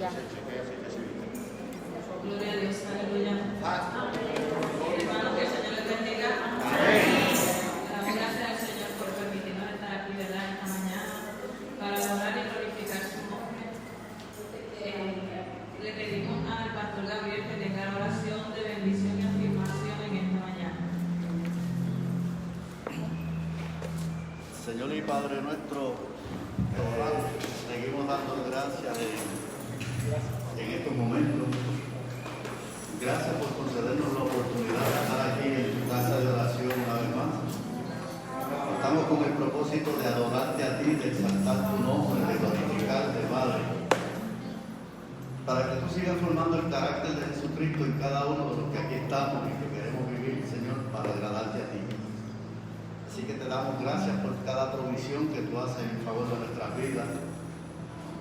Ya. Gloria a Dios, aleluya. Hermano, que el Señor les bendiga. Damos gracias al Señor por permitirnos estar aquí, ¿verdad?, esta mañana para adorar y glorificar su nombre. Le pedimos al pastor Gabriel que tenga la oración de bendición y afirmación en esta mañana. Señor y Padre nuestro, seguimos dando gracias en estos momentos. Gracias por concedernos la oportunidad de estar aquí en tu casa de oración una vez más. Estamos con el propósito de adorarte a ti, de exaltar tu nombre, de glorificarte, Padre. Para que tú sigas formando el carácter de Jesucristo en cada uno de los que aquí estamos y que queremos vivir, Señor, para agradarte a ti. Así que te damos gracias por cada provisión que tú haces en favor de nuestras vidas.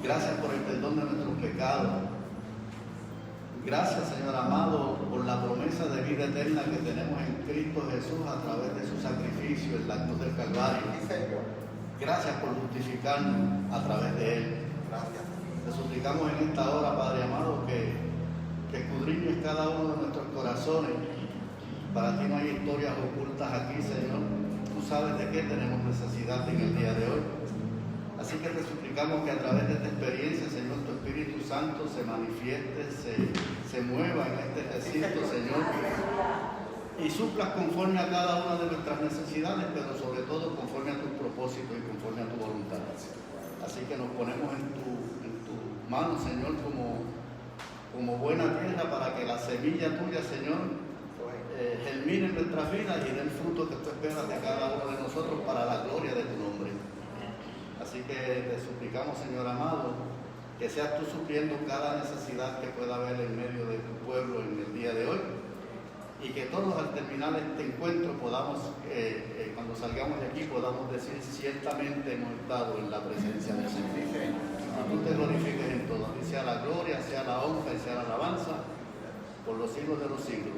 Gracias por el perdón de nuestros pecados. Gracias, Señor amado, por la promesa de vida eterna que tenemos en Cristo Jesús a través de su sacrificio en la cruz del Calvario. Gracias por justificarnos a través de Él. Gracias. Te suplicamos en esta hora, Padre amado, que escudriñes cada uno de nuestros corazones. Para ti no hay historias ocultas aquí, Señor. Tú sabes de qué tenemos necesidad en el día de hoy. Así que te suplicamos que a través de esta experiencia, Señor, tu Espíritu Santo se manifieste, se mueva en este recinto, Señor, y suplas conforme a cada una de nuestras necesidades, pero sobre todo conforme a tus propósitos y conforme a tu voluntad. Así que nos ponemos en tu mano, Señor, como buena tierra para que la semilla tuya, Señor, germine en nuestras vidas y dé el fruto que tú esperas de cada uno de nosotros para la gloria de tu nombre. Así que te suplicamos, Señor amado, que seas tú supliendo cada necesidad que pueda haber en medio de tu pueblo en el día de hoy, y que todos al terminar este encuentro podamos, cuando salgamos de aquí, podamos decir: ciertamente hemos estado en la presencia del Señor. Y tú te glorifiques en todo, y sea la gloria, sea la honra y sea la alabanza por los siglos de los siglos.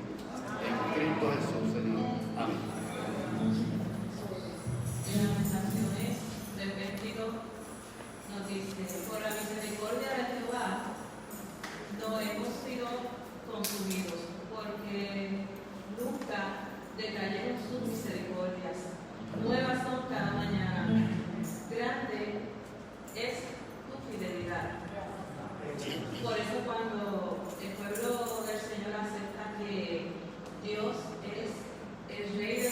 En Cristo Jesús, Señor. Amén. Del 22 nos dice: por la misericordia de Jehová no hemos sido consumidos, porque nunca decayeron sus misericordias. Nuevas son cada mañana. Grande es tu fidelidad. Por eso cuando el pueblo del Señor acepta que Dios es el Rey de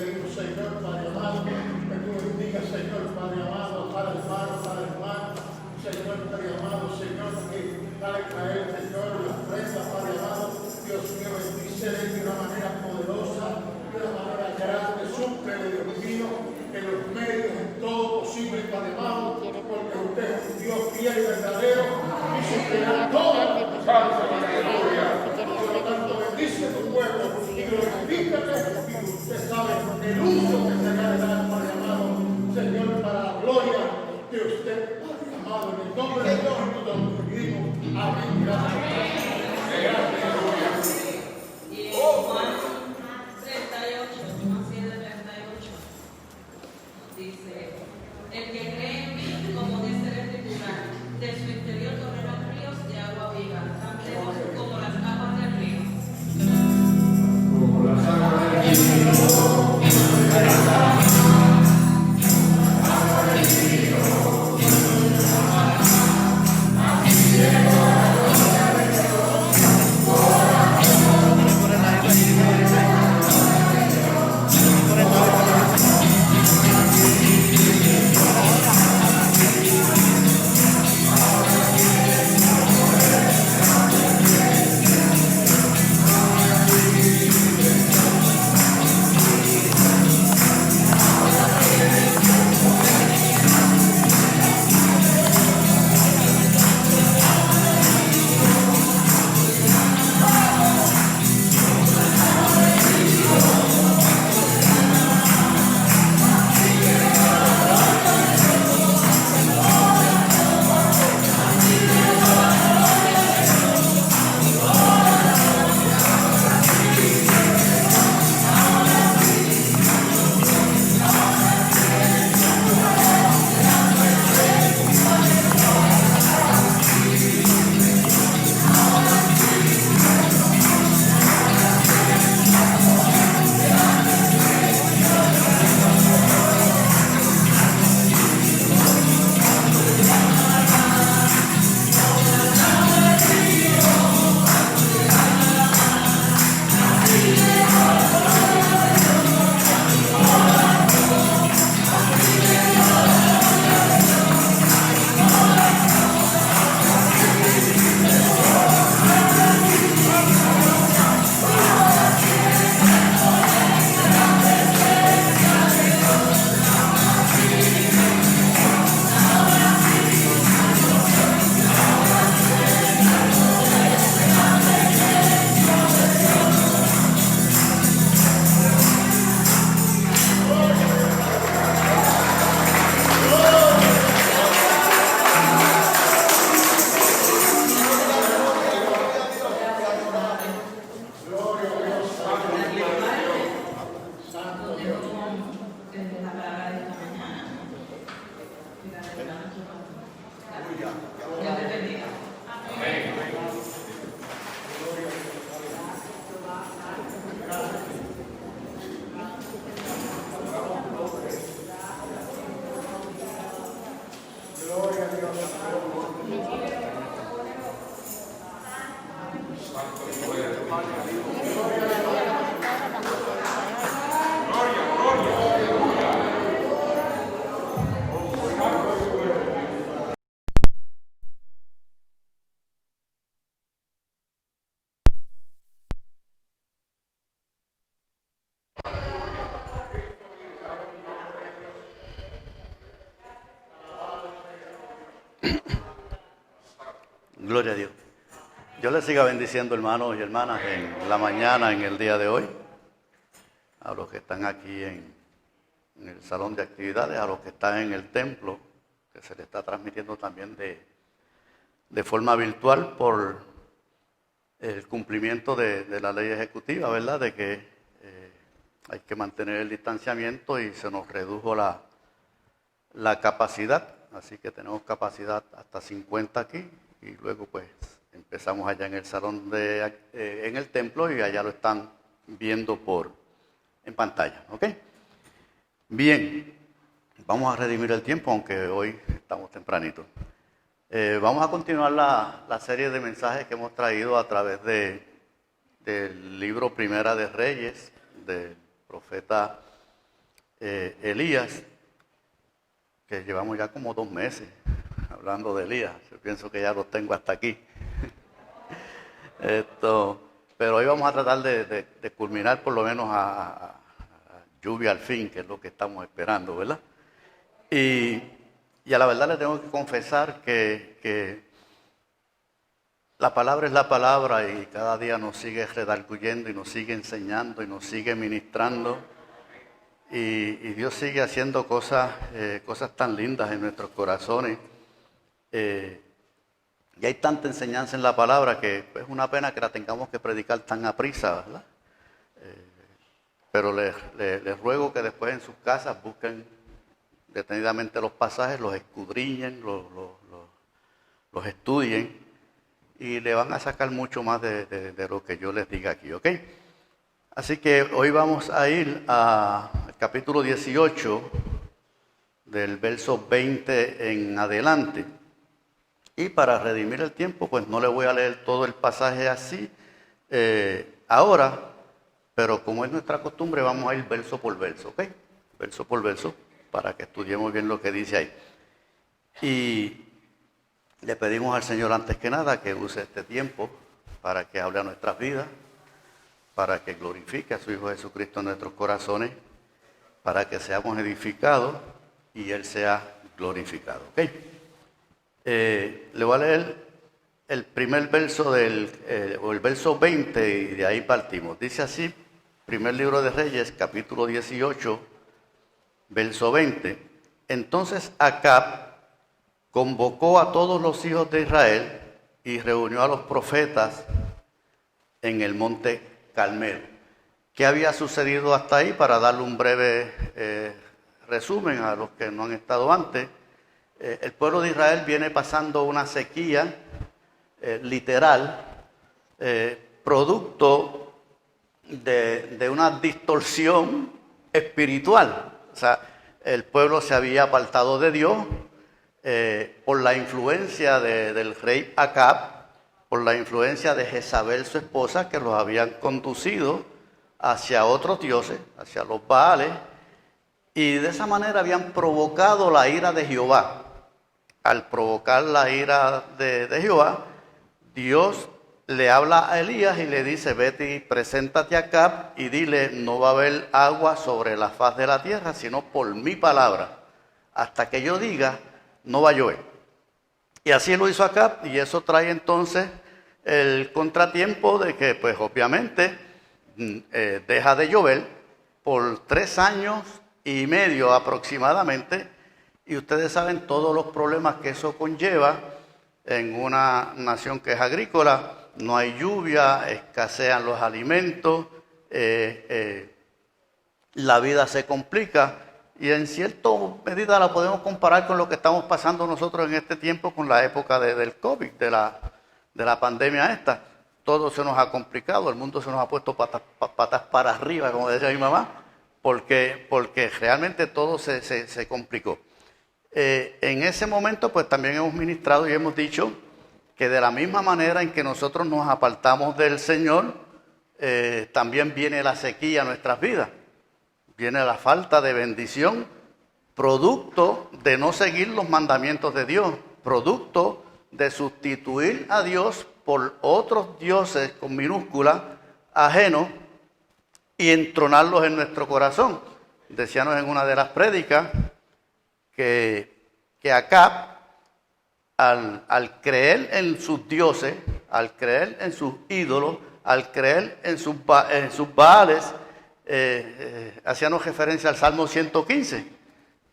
pedimos, Señor, Padre amado, que tú bendigas, Señor, Padre amado, Padre hermano, Señor, Padre amado, Señor, que dale caer, Señor, la prenda, Padre amado, Dios mío, bendícele de una manera poderosa, de una manera grande, súplele, Dios mío, en los medios, en todo posible, Padre amado, porque usted es un Dios fiel y verdadero, y suplirá todas las necesidades de la gloria. Por lo tanto, bendice tu pueblo y glorifícate, y usted sabe el uso que se le ha de dar, Padre amado, Señor, para la gloria de usted, Padre amado, en el nombre de Dios, nosotros lo pedimos. Amén. Gracias. Y en Juan 38, Juan 7:38, dice: el que cree en mí, como dice la Escritura, de su interior correrán ríos de agua viva, tan lejos como las aguas del río. Como las aguas del río. Gloria a Dios. Yo les siga bendiciendo, hermanos y hermanas, en la mañana, en el día de hoy. A los que están aquí en el salón de actividades, a los que están en el templo, que se le está transmitiendo también de forma virtual por el cumplimiento de la ley ejecutiva, ¿verdad? De que hay que mantener el distanciamiento y se nos redujo la capacidad. Así que tenemos capacidad hasta 50 aquí y luego pues empezamos allá en el salón en el templo y allá lo están viendo en pantalla, ¿ok? Bien, vamos a redimir el tiempo, aunque hoy estamos tempranito. Vamos a continuar la serie de mensajes que hemos traído a través del libro Primera de Reyes, del profeta Elías, que llevamos ya como 2 meses hablando de Elías. Yo pienso que ya lo tengo hasta aquí. Pero hoy vamos a tratar de culminar por lo menos a lluvia al fin, que es lo que estamos esperando, ¿verdad? Y a la verdad le tengo que confesar que la palabra es la palabra y cada día nos sigue redarguyendo y nos sigue enseñando y nos sigue ministrando. Y Dios sigue haciendo cosas tan lindas en nuestros corazones. Y hay tanta enseñanza en la palabra que es una pena que la tengamos que predicar tan aprisa, ¿verdad? Pero les ruego que después en sus casas busquen detenidamente los pasajes, los escudriñen, los estudien y le van a sacar mucho más de lo que yo les diga aquí, ¿ok? Así que hoy vamos a ir al capítulo 18, del verso 20 en adelante. Y para redimir el tiempo, pues no le voy a leer todo el pasaje así ahora, pero como es nuestra costumbre, vamos a ir verso por verso, ¿ok? Verso por verso, para que estudiemos bien lo que dice ahí. Y le pedimos al Señor antes que nada que use este tiempo para que hable a nuestras vidas, para que glorifique a su Hijo Jesucristo en nuestros corazones, para que seamos edificados y Él sea glorificado, ¿ok? Le voy a leer el primer verso o el verso 20 y de ahí partimos. Dice así, primer libro de Reyes, capítulo 18, verso 20. Entonces Acab convocó a todos los hijos de Israel y reunió a los profetas en el monte Carmelo. ¿Qué había sucedido hasta ahí? Para darle un breve resumen a los que no han estado antes. El pueblo de Israel viene pasando una sequía literal, producto de una distorsión espiritual. O sea, el pueblo se había apartado de Dios por la influencia del rey Acab, por la influencia de Jezabel, su esposa, que los habían conducido hacia otros dioses, hacia los Baales, y de esa manera habían provocado la ira de Jehová. Al provocar la ira de Jehová, Dios le habla a Elías y le dice, vete y preséntate a Acab y dile, no va a haber agua sobre la faz de la tierra, sino por mi palabra. Hasta que yo diga, no va a llover. Y así lo hizo Acab, y eso trae entonces el contratiempo de que, pues obviamente, deja de llover por 3 años y medio aproximadamente, y ustedes saben todos los problemas que eso conlleva en una nación que es agrícola. No hay lluvia, escasean los alimentos, la vida se complica y en cierta medida la podemos comparar con lo que estamos pasando nosotros en este tiempo con la época del COVID, de la pandemia esta. Todo se nos ha complicado, el mundo se nos ha puesto patas para arriba, como decía mi mamá, porque realmente todo se complicó. En ese momento pues también hemos ministrado y hemos dicho que de la misma manera en que nosotros nos apartamos del Señor, también viene la sequía a nuestras vidas, viene la falta de bendición, producto de no seguir los mandamientos de Dios, producto de sustituir a Dios por otros dioses con minúscula, ajenos, y entronarlos en nuestro corazón. Decíamos en una de las prédicas que Acab, al creer en sus dioses, al creer en sus ídolos, al creer en sus Baales, hacíamos referencia al Salmo 115,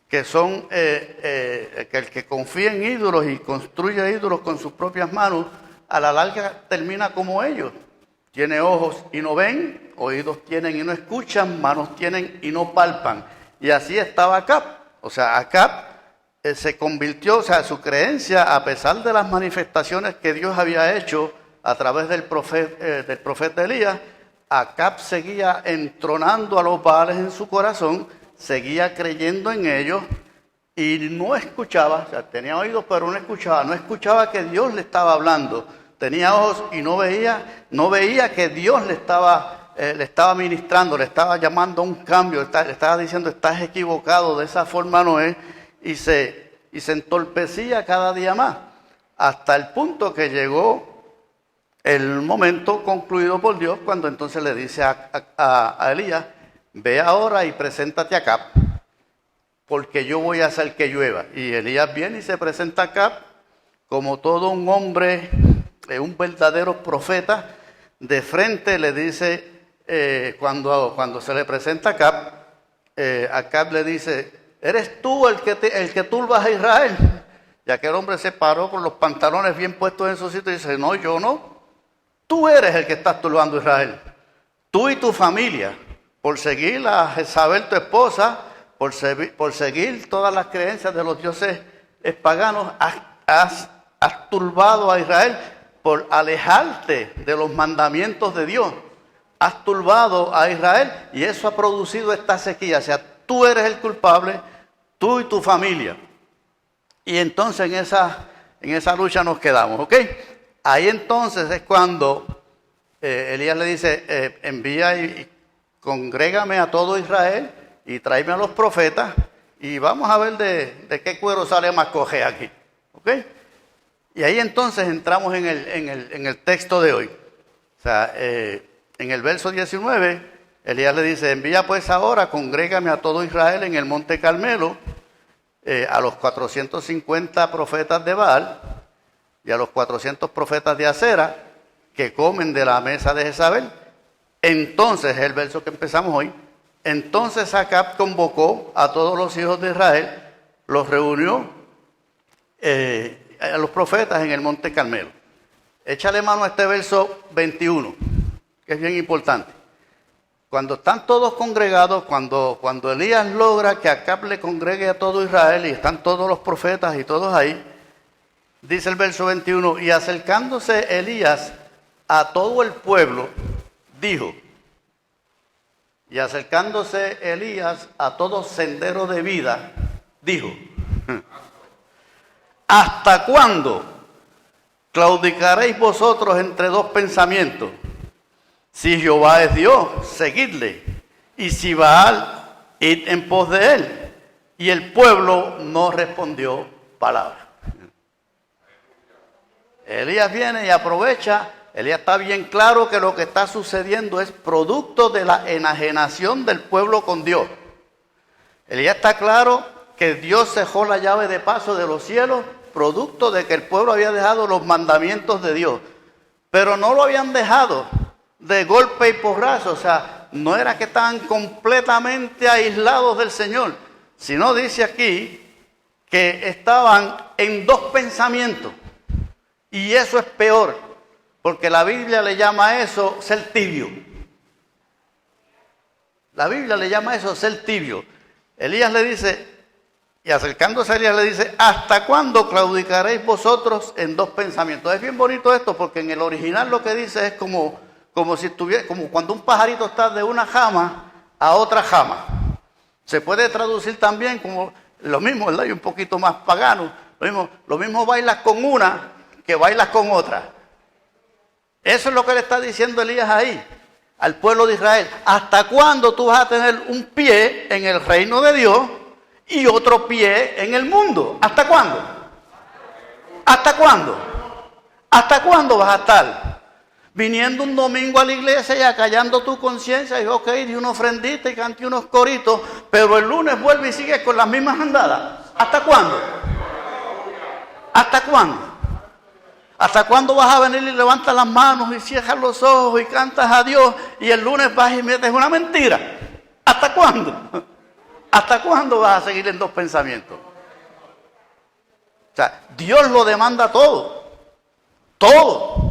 que son que el que confía en ídolos y construye ídolos con sus propias manos, a la larga termina como ellos. Tiene ojos y no ven, oídos tienen y no escuchan, manos tienen y no palpan. Y así estaba Acab. O sea, Acab se convirtió, o sea, su creencia, a pesar de las manifestaciones que Dios había hecho a través del profeta Elías, Acab seguía entronando a los Baales en su corazón, seguía creyendo en ellos y no escuchaba, o sea, tenía oídos pero no escuchaba que Dios le estaba hablando, tenía ojos y no veía que Dios le estaba le estaba ministrando, le estaba llamando a un cambio, le estaba diciendo, estás equivocado, de esa forma no es, y se entorpecía cada día más, hasta el punto que llegó el momento concluido por Dios, cuando entonces le dice a Elías, ve ahora y preséntate a Acab, porque yo voy a hacer que llueva. Y Elías viene y se presenta a Acab como todo un hombre, un verdadero profeta. De frente le dice, cuando se le presenta a Acab, Acab le dice, ¿eres tú el que turbas a Israel? Y aquel hombre se paró con los pantalones bien puestos en su sitio y dice, no, yo no. Tú eres el que estás turbando a Israel. Tú y tu familia, por seguir a Jezabel, tu esposa, por seguir todas las creencias de los dioses paganos, has turbado a Israel por alejarte de los mandamientos de Dios. Has turbado a Israel y eso ha producido esta sequía. O sea, tú eres el culpable, tú y tu familia. Y entonces en esa lucha nos quedamos, ¿ok? Ahí entonces es cuando Elías le dice, envía y congrégame a todo Israel y tráeme a los profetas y vamos a ver de qué cuero sale más coge aquí, ¿ok? Y ahí entonces entramos en el texto de hoy. O sea, en el verso 19, Elías le dice, envía pues ahora, congrégame a todo Israel en el monte Carmelo, a los 450 profetas de Baal y a los 400 profetas de Acera que comen de la mesa de Jezabel. Entonces, el verso que empezamos hoy, entonces Acab convocó a todos los hijos de Israel, los reunió a los profetas en el monte Carmelo. Échale mano a este verso 21, que es bien importante. Cuando están todos congregados, cuando Elías logra que Acab le congregue a todo Israel y están todos los profetas y todos ahí, dice el verso 21, y acercándose Elías a todo el pueblo, dijo, y acercándose Elías a todo sendero de vida, dijo, ¿hasta cuándo claudicaréis vosotros entre dos pensamientos? Si Jehová es Dios, seguidle, y si Baal, id en pos de él. Y el pueblo no respondió palabra. Elías viene y aprovecha. Elías está bien claro que lo que está sucediendo es producto de la enajenación del pueblo con Dios. Elías está claro que Dios cejó la llave de paso de los cielos, producto de que el pueblo había dejado los mandamientos de Dios. Pero no lo habían dejado de golpe y porrazo, o sea, no era que estaban completamente aislados del Señor, sino dice aquí que estaban en dos pensamientos. Y eso es peor, porque la Biblia le llama a eso ser tibio. La Biblia le llama a eso ser tibio. Elías le dice, y acercándose a Elías le dice, ¿hasta cuándo claudicaréis vosotros en dos pensamientos? Es bien bonito esto, porque en el original lo que dice es como cuando un pajarito está de una jama a otra jama. Se puede traducir también como lo mismo, ¿verdad? Y un poquito más pagano. Lo mismo bailas con una que bailas con otra. Eso es lo que le está diciendo Elías ahí al pueblo de Israel. ¿Hasta cuándo tú vas a tener un pie en el reino de Dios y otro pie en el mundo? ¿Hasta cuándo? ¿Hasta cuándo? ¿Hasta cuándo vas a estar viniendo un domingo a la iglesia y acallando tu conciencia y ok, di una ofrendita y cante unos coritos, pero el lunes vuelve y sigues con las mismas andadas? ¿Hasta cuándo? ¿Hasta cuándo? ¿Hasta cuándo vas a venir y levantas las manos y cierras los ojos y cantas a Dios y el lunes vas y metes una mentira? ¿Hasta cuándo? ¿Hasta cuándo vas a seguir en dos pensamientos? O sea, Dios lo demanda todo. Todo.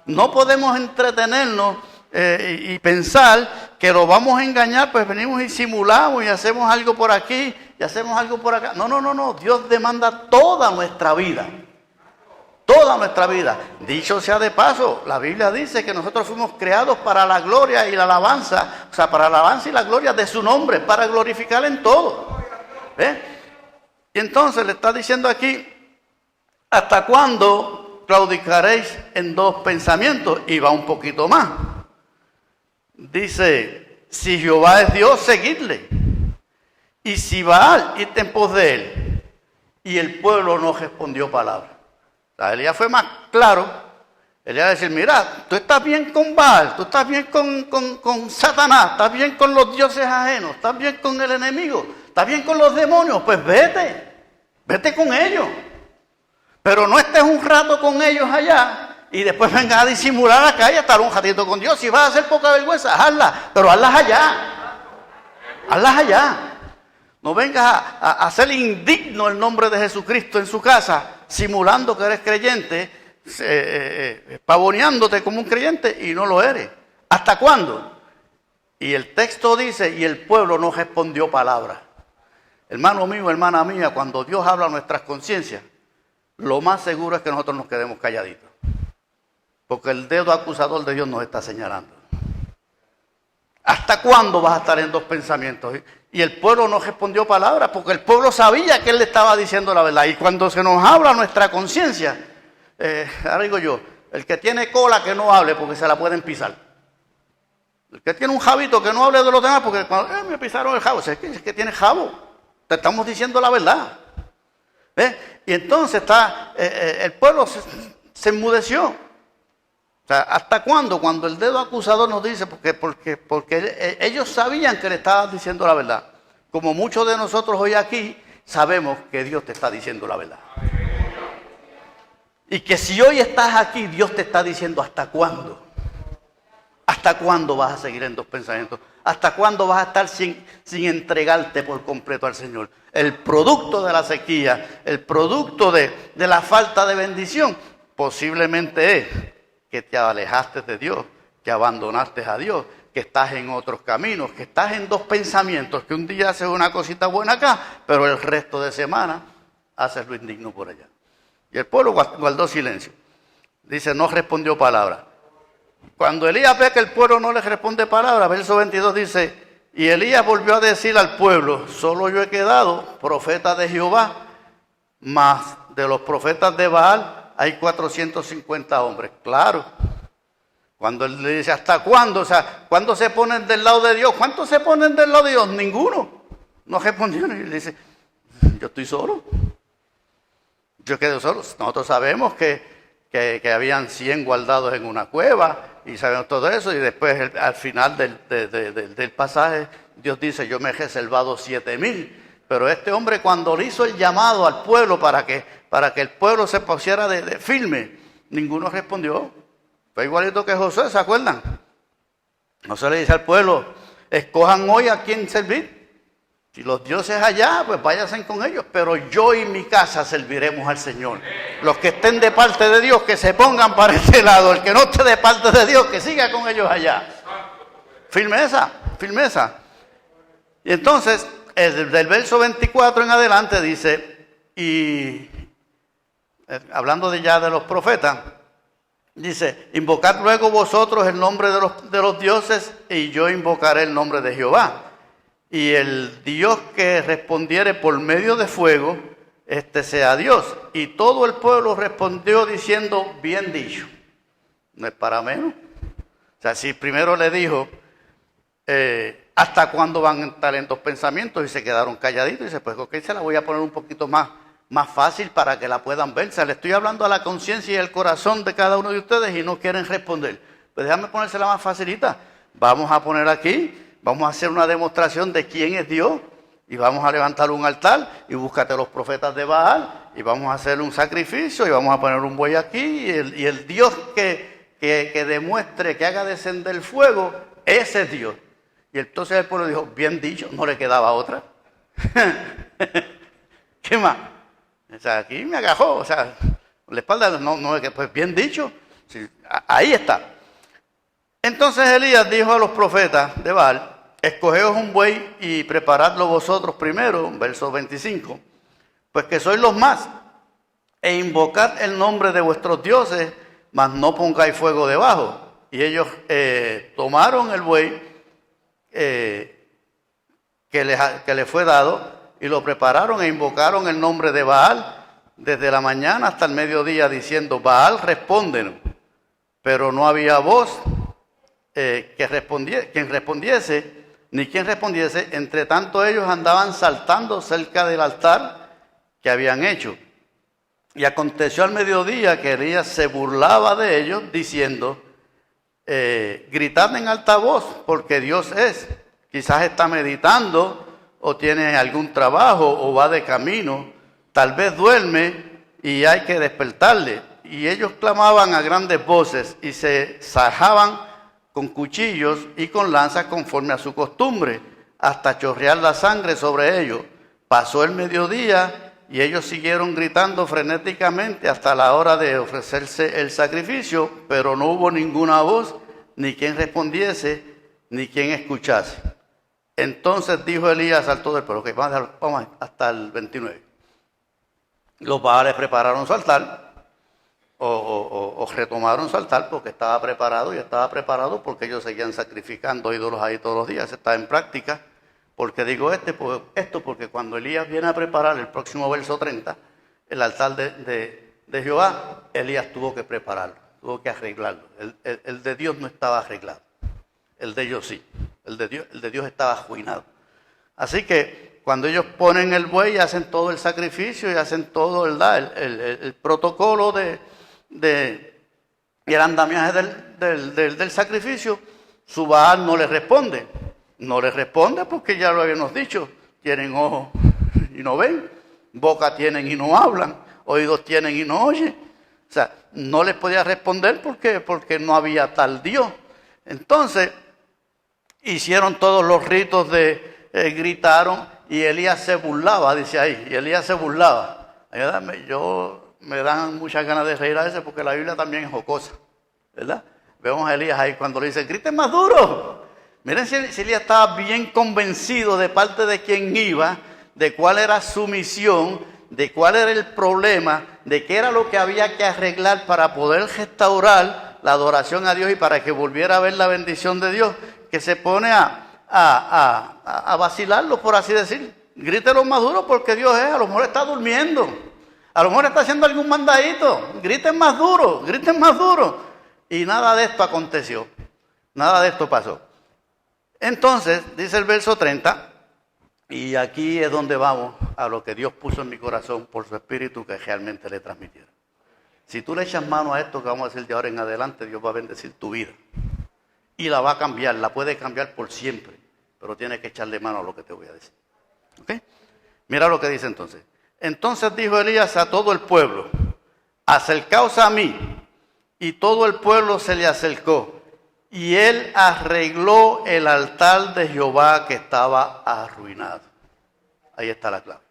No podemos entretenernos y pensar que lo vamos a engañar, pues venimos y simulamos y hacemos algo por aquí y hacemos algo por acá. No. Dios demanda toda nuestra vida. Toda nuestra vida. Dicho sea de paso, la Biblia dice que nosotros fuimos creados para la gloria y la alabanza, o sea, para la alabanza y la gloria de su nombre, para glorificar en todo. Y entonces le está diciendo aquí, ¿hasta cuándo claudicaréis en dos pensamientos? Y va un poquito más. dice, si Jehová es Dios, seguidle. Y si Baal, id en pos de él. Y el pueblo no respondió palabra. O sea, Elías fue más claro. Elías decir, mira, tú estás bien con Baal, tú estás bien con Satanás, estás bien con los dioses ajenos, estás bien con el enemigo, estás bien con los demonios, pues vete con ellos. Pero no estés un rato con ellos allá y después vengas a disimular acá y a estar un ratito con Dios. Si vas a hacer poca vergüenza, hazlas, pero hazlas allá. Hazlas allá. No vengas a hacer indigno el nombre de Jesucristo en su casa, simulando que eres creyente, pavoneándote como un creyente y no lo eres. ¿Hasta cuándo? Y el texto dice, y el pueblo no respondió palabra. Hermano mío, hermana mía, cuando Dios habla a nuestras conciencias, lo más seguro es que nosotros nos quedemos calladitos. Porque el dedo acusador de Dios nos está señalando. ¿Hasta cuándo vas a estar en dos pensamientos? Y el pueblo no respondió palabra porque el pueblo sabía que él le estaba diciendo la verdad. Y cuando se nos habla nuestra conciencia, ahora digo yo, el que tiene cola que no hable porque se la pueden pisar. El que tiene un jabito que no hable de los demás porque cuando me pisaron el jabo, es que tiene jabo. Te estamos diciendo la verdad. ¿Ves? Y entonces el pueblo se enmudeció. O sea, ¿hasta cuándo? Cuando el dedo acusador nos dice, porque ellos sabían que le estaban diciendo la verdad. Como muchos de nosotros hoy aquí sabemos que Dios te está diciendo la verdad. Y que si hoy estás aquí, Dios te está diciendo ¿hasta cuándo? ¿Hasta cuándo vas a seguir en dos pensamientos? ¿Hasta cuándo vas a estar sin entregarte por completo al Señor? El producto de la sequía, el producto de la falta de bendición, posiblemente es que te alejaste de Dios, que abandonaste a Dios, que estás en otros caminos, que estás en dos pensamientos, que un día haces una cosita buena acá, pero el resto de semana haces lo indigno por allá. Y el pueblo guardó silencio. Dice, no respondió palabra. Cuando Elías ve que el pueblo no le responde palabra, verso 22 dice, y Elías volvió a decir al pueblo, solo yo he quedado profeta de Jehová, mas de los profetas de Baal hay 450 hombres. Claro. Cuando él le dice, ¿hasta cuándo? O sea, ¿cuándo se ponen del lado de Dios? ¿Cuántos se ponen del lado de Dios? Ninguno. No respondieron. Y le dice, yo estoy solo. Yo quedé solo. Nosotros sabemos que habían 100 guardados en una cueva y sabemos todo eso. Y después al final del pasaje, Dios dice, yo me he reservado 7,000. Pero este hombre cuando le hizo el llamado al pueblo para que el pueblo se pusiera de firme, ninguno respondió. Fue igualito que Josué, ¿se acuerdan? Josué le dice al pueblo, escojan hoy a quién servir. Si los dioses allá, pues váyanse con ellos. Pero yo y mi casa serviremos al Señor. Los que estén de parte de Dios, que se pongan para este lado. El que no esté de parte de Dios, que siga con ellos allá. Firmeza, firmeza. Y entonces, del verso 24 en adelante dice, y hablando ya de los profetas, dice, invocad luego vosotros el nombre de los dioses y yo invocaré el nombre de Jehová. Y el Dios que respondiere por medio de fuego, este sea Dios. Y todo el pueblo respondió diciendo, bien dicho. No es para menos. O sea, si primero le dijo, ¿hasta cuándo van a estar en dos pensamientos? Y se quedaron calladitos. Y dice, pues ok, se la voy a poner un poquito más fácil para que la puedan ver. O sea, le estoy hablando a la conciencia y al corazón de cada uno de ustedes y no quieren responder. Pues déjame ponérsela más facilita. Vamos a poner aquí, vamos a hacer una demostración de quién es Dios. Y vamos a levantar un altar y búscate los profetas de Baal. Y vamos a hacer un sacrificio y vamos a poner un buey aquí. Y el Dios que demuestre, que haga descender el fuego, ese es Dios. Y entonces el pueblo dijo, bien dicho, no le quedaba otra. ¿Qué más? O sea, aquí me agajó, o sea, la espalda, no, pues bien dicho, sí, ahí está. Entonces Elías dijo a los profetas de Baal, escogeos un buey y preparadlo vosotros primero, verso 25, pues que sois los más, e invocad el nombre de vuestros dioses, mas no pongáis fuego debajo. Y ellos tomaron el buey que le fue dado y lo prepararon e invocaron el nombre de Baal desde la mañana hasta el mediodía diciendo, Baal, respóndenos. Pero no había voz quien respondiese, ni quien respondiese, entre tanto ellos andaban saltando cerca del altar que habían hecho. Y aconteció al mediodía que Elías se burlaba de ellos, diciendo, gritad en alta voz, porque Dios es. Quizás está meditando, o tiene algún trabajo, o va de camino, tal vez duerme y hay que despertarle. Y ellos clamaban a grandes voces y se sajaban con cuchillos y con lanzas conforme a su costumbre, hasta chorrear la sangre sobre ellos. Pasó el mediodía y ellos siguieron gritando frenéticamente hasta la hora de ofrecerse el sacrificio, pero no hubo ninguna voz, ni quien respondiese, ni quien escuchase. Entonces dijo Elías al todo el pueblo, okay, vamos hasta el 29. Los baales prepararon su altar, o retomaron su altar porque estaba preparado, y estaba preparado porque ellos seguían sacrificando ídolos ahí todos los días, está en práctica. Porque digo esto porque cuando Elías viene a preparar el próximo verso 30, el altar de Jehová, Elías tuvo que prepararlo, tuvo que arreglarlo. El de Dios no estaba arreglado, el de ellos sí, el de Dios estaba arruinado. Así que cuando ellos ponen el buey y hacen todo el sacrificio y hacen todo el protocolo y el andamiaje del sacrificio, su Baal no le responde. No les responde porque ya lo habíamos dicho, tienen ojos y no ven, boca tienen y no hablan, oídos tienen y no oyen. O sea, no les podía responder porque no había tal Dios. Entonces, hicieron todos los ritos gritaron, y Elías se burlaba, dice ahí, y Elías se burlaba. Me dan muchas ganas de reír a veces porque la Biblia también es jocosa, ¿verdad? Vemos a Elías ahí cuando le dice, griten más duro. Miren si Elías estaba bien convencido de parte de quien iba, de cuál era su misión, de cuál era el problema, de qué era lo que había que arreglar para poder restaurar la adoración a Dios y para que volviera a ver la bendición de Dios, que se pone a vacilarlo, por así decir. Grítelo más duro porque Dios es, a lo mejor está durmiendo, a lo mejor está haciendo algún mandadito, griten más duro. Y nada de esto aconteció, nada de esto pasó. Entonces, dice el verso 30, y aquí es donde vamos a lo que Dios puso en mi corazón por su espíritu que realmente le transmitiera. Si tú le echas mano a esto que vamos a decir de ahora en adelante, Dios va a bendecir tu vida. Y la va a cambiar, la puede cambiar por siempre, pero tienes que echarle mano a lo que te voy a decir. ¿Ok? Mira lo que dice entonces. Entonces dijo Elías a todo el pueblo, acercaos a mí. Y todo el pueblo se le acercó. Y él arregló el altar de Jehová que estaba arruinado. Ahí está la clave.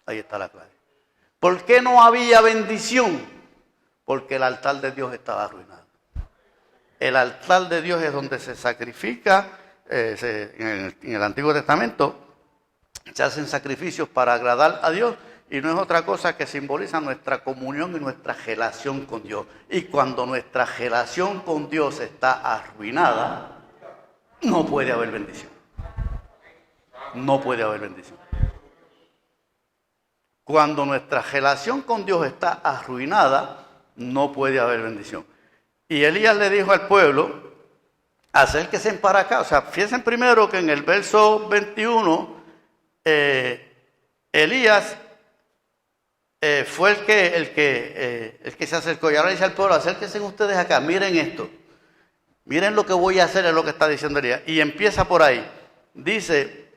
Ahí está la clave. ¿Por qué no había bendición? Porque el altar de Dios estaba arruinado. El altar de Dios es donde se sacrifica, en el Antiguo Testamento, se hacen sacrificios para agradar a Dios. Y no es otra cosa que simboliza nuestra comunión y nuestra relación con Dios. Y cuando nuestra relación con Dios está arruinada, no puede haber bendición. No puede haber bendición. Cuando nuestra relación con Dios está arruinada, no puede haber bendición. Y Elías le dijo al pueblo, acérquense para acá. O sea, fíjense primero que en el verso 21, Elías fue el que se acercó. Y ahora dice al pueblo, acérquense ustedes acá, miren esto. Miren lo que voy a hacer, es lo que está diciendo Elías. Y empieza por ahí. Dice,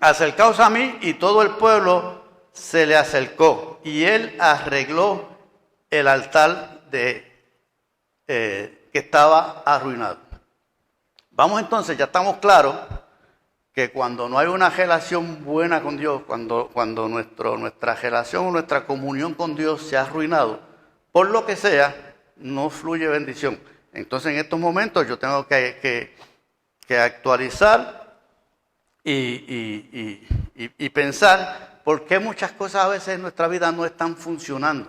acercaos a mí, y todo el pueblo se le acercó. Y él arregló el altar que estaba arruinado. Vamos entonces, ya estamos claros que cuando no hay una relación buena con Dios, cuando nuestra relación o nuestra comunión con Dios se ha arruinado, por lo que sea, no fluye bendición. Entonces en estos momentos yo tengo que actualizar y pensar por qué muchas cosas a veces en nuestra vida no están funcionando.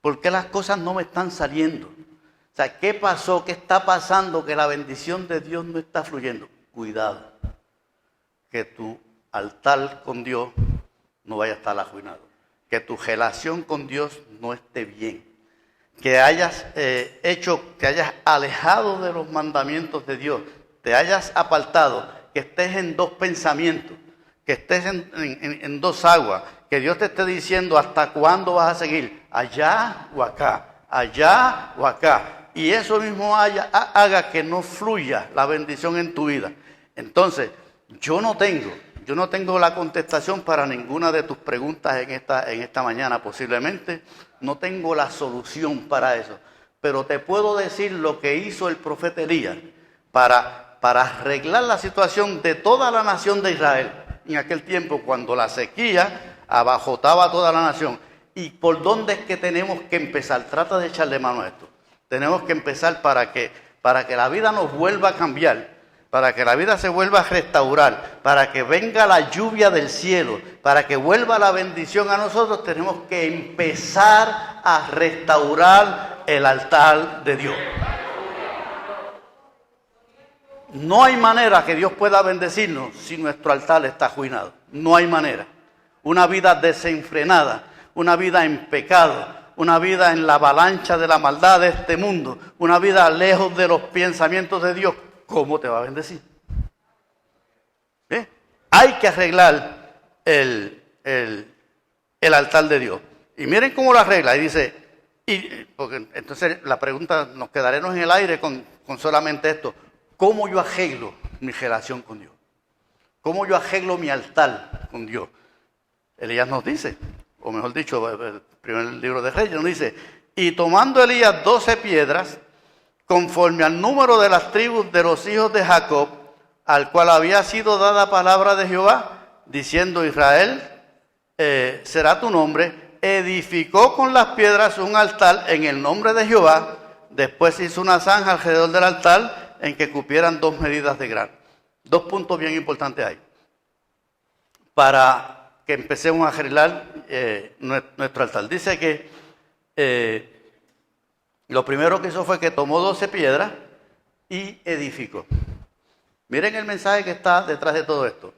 ¿Por qué las cosas no me están saliendo? O sea, ¿qué pasó? ¿Qué está pasando? Que la bendición de Dios no está fluyendo. Cuidado, que tu altar con Dios no vaya a estar arruinado. Que tu relación con Dios no esté bien. que hayas te hayas alejado de los mandamientos de Dios, te hayas apartado, que estés en dos pensamientos, que estés en dos aguas, que Dios te esté diciendo hasta cuándo vas a seguir, allá o acá, y eso mismo haga que no fluya la bendición en tu vida. Entonces, yo no tengo la contestación para ninguna de tus preguntas en esta mañana, posiblemente no tengo la solución para eso, pero te puedo decir lo que hizo el profeta Elías para arreglar la situación de toda la nación de Israel en aquel tiempo, cuando la sequía abajotaba a toda la nación. ¿Y por dónde es que tenemos que empezar? Trata de echarle mano a esto. Tenemos que empezar para que la vida nos vuelva a cambiar, para que la vida se vuelva a restaurar, para que venga la lluvia del cielo, para que vuelva la bendición a nosotros. Tenemos que empezar a restaurar el altar de Dios. No hay manera que Dios pueda bendecirnos si nuestro altar está arruinado. No hay manera. Una vida desenfrenada, una vida en pecado, una vida en la avalancha de la maldad de este mundo, una vida lejos de los pensamientos de Dios, ¿cómo te va a bendecir? Hay que arreglar el altar de Dios. Y miren cómo lo arregla. Y dice, porque entonces la pregunta, nos quedaremos en el aire con solamente esto. ¿Cómo yo arreglo mi relación con Dios? ¿Cómo yo arreglo mi altar con Dios? Elías nos dice, o mejor dicho, el primer libro de Reyes nos dice, y tomando Elías 12 piedras, conforme al número de las tribus de los hijos de Jacob, al cual había sido dada palabra de Jehová, diciendo, Israel será tu nombre, edificó con las piedras un altar en el nombre de Jehová, después hizo una zanja alrededor del altar, en que cupieran 2 medidas de grano. 2 puntos bien importantes hay, para que empecemos a arreglar nuestro altar. Dice que lo primero que hizo fue que tomó 12 piedras y edificó. Miren el mensaje que está detrás de todo esto.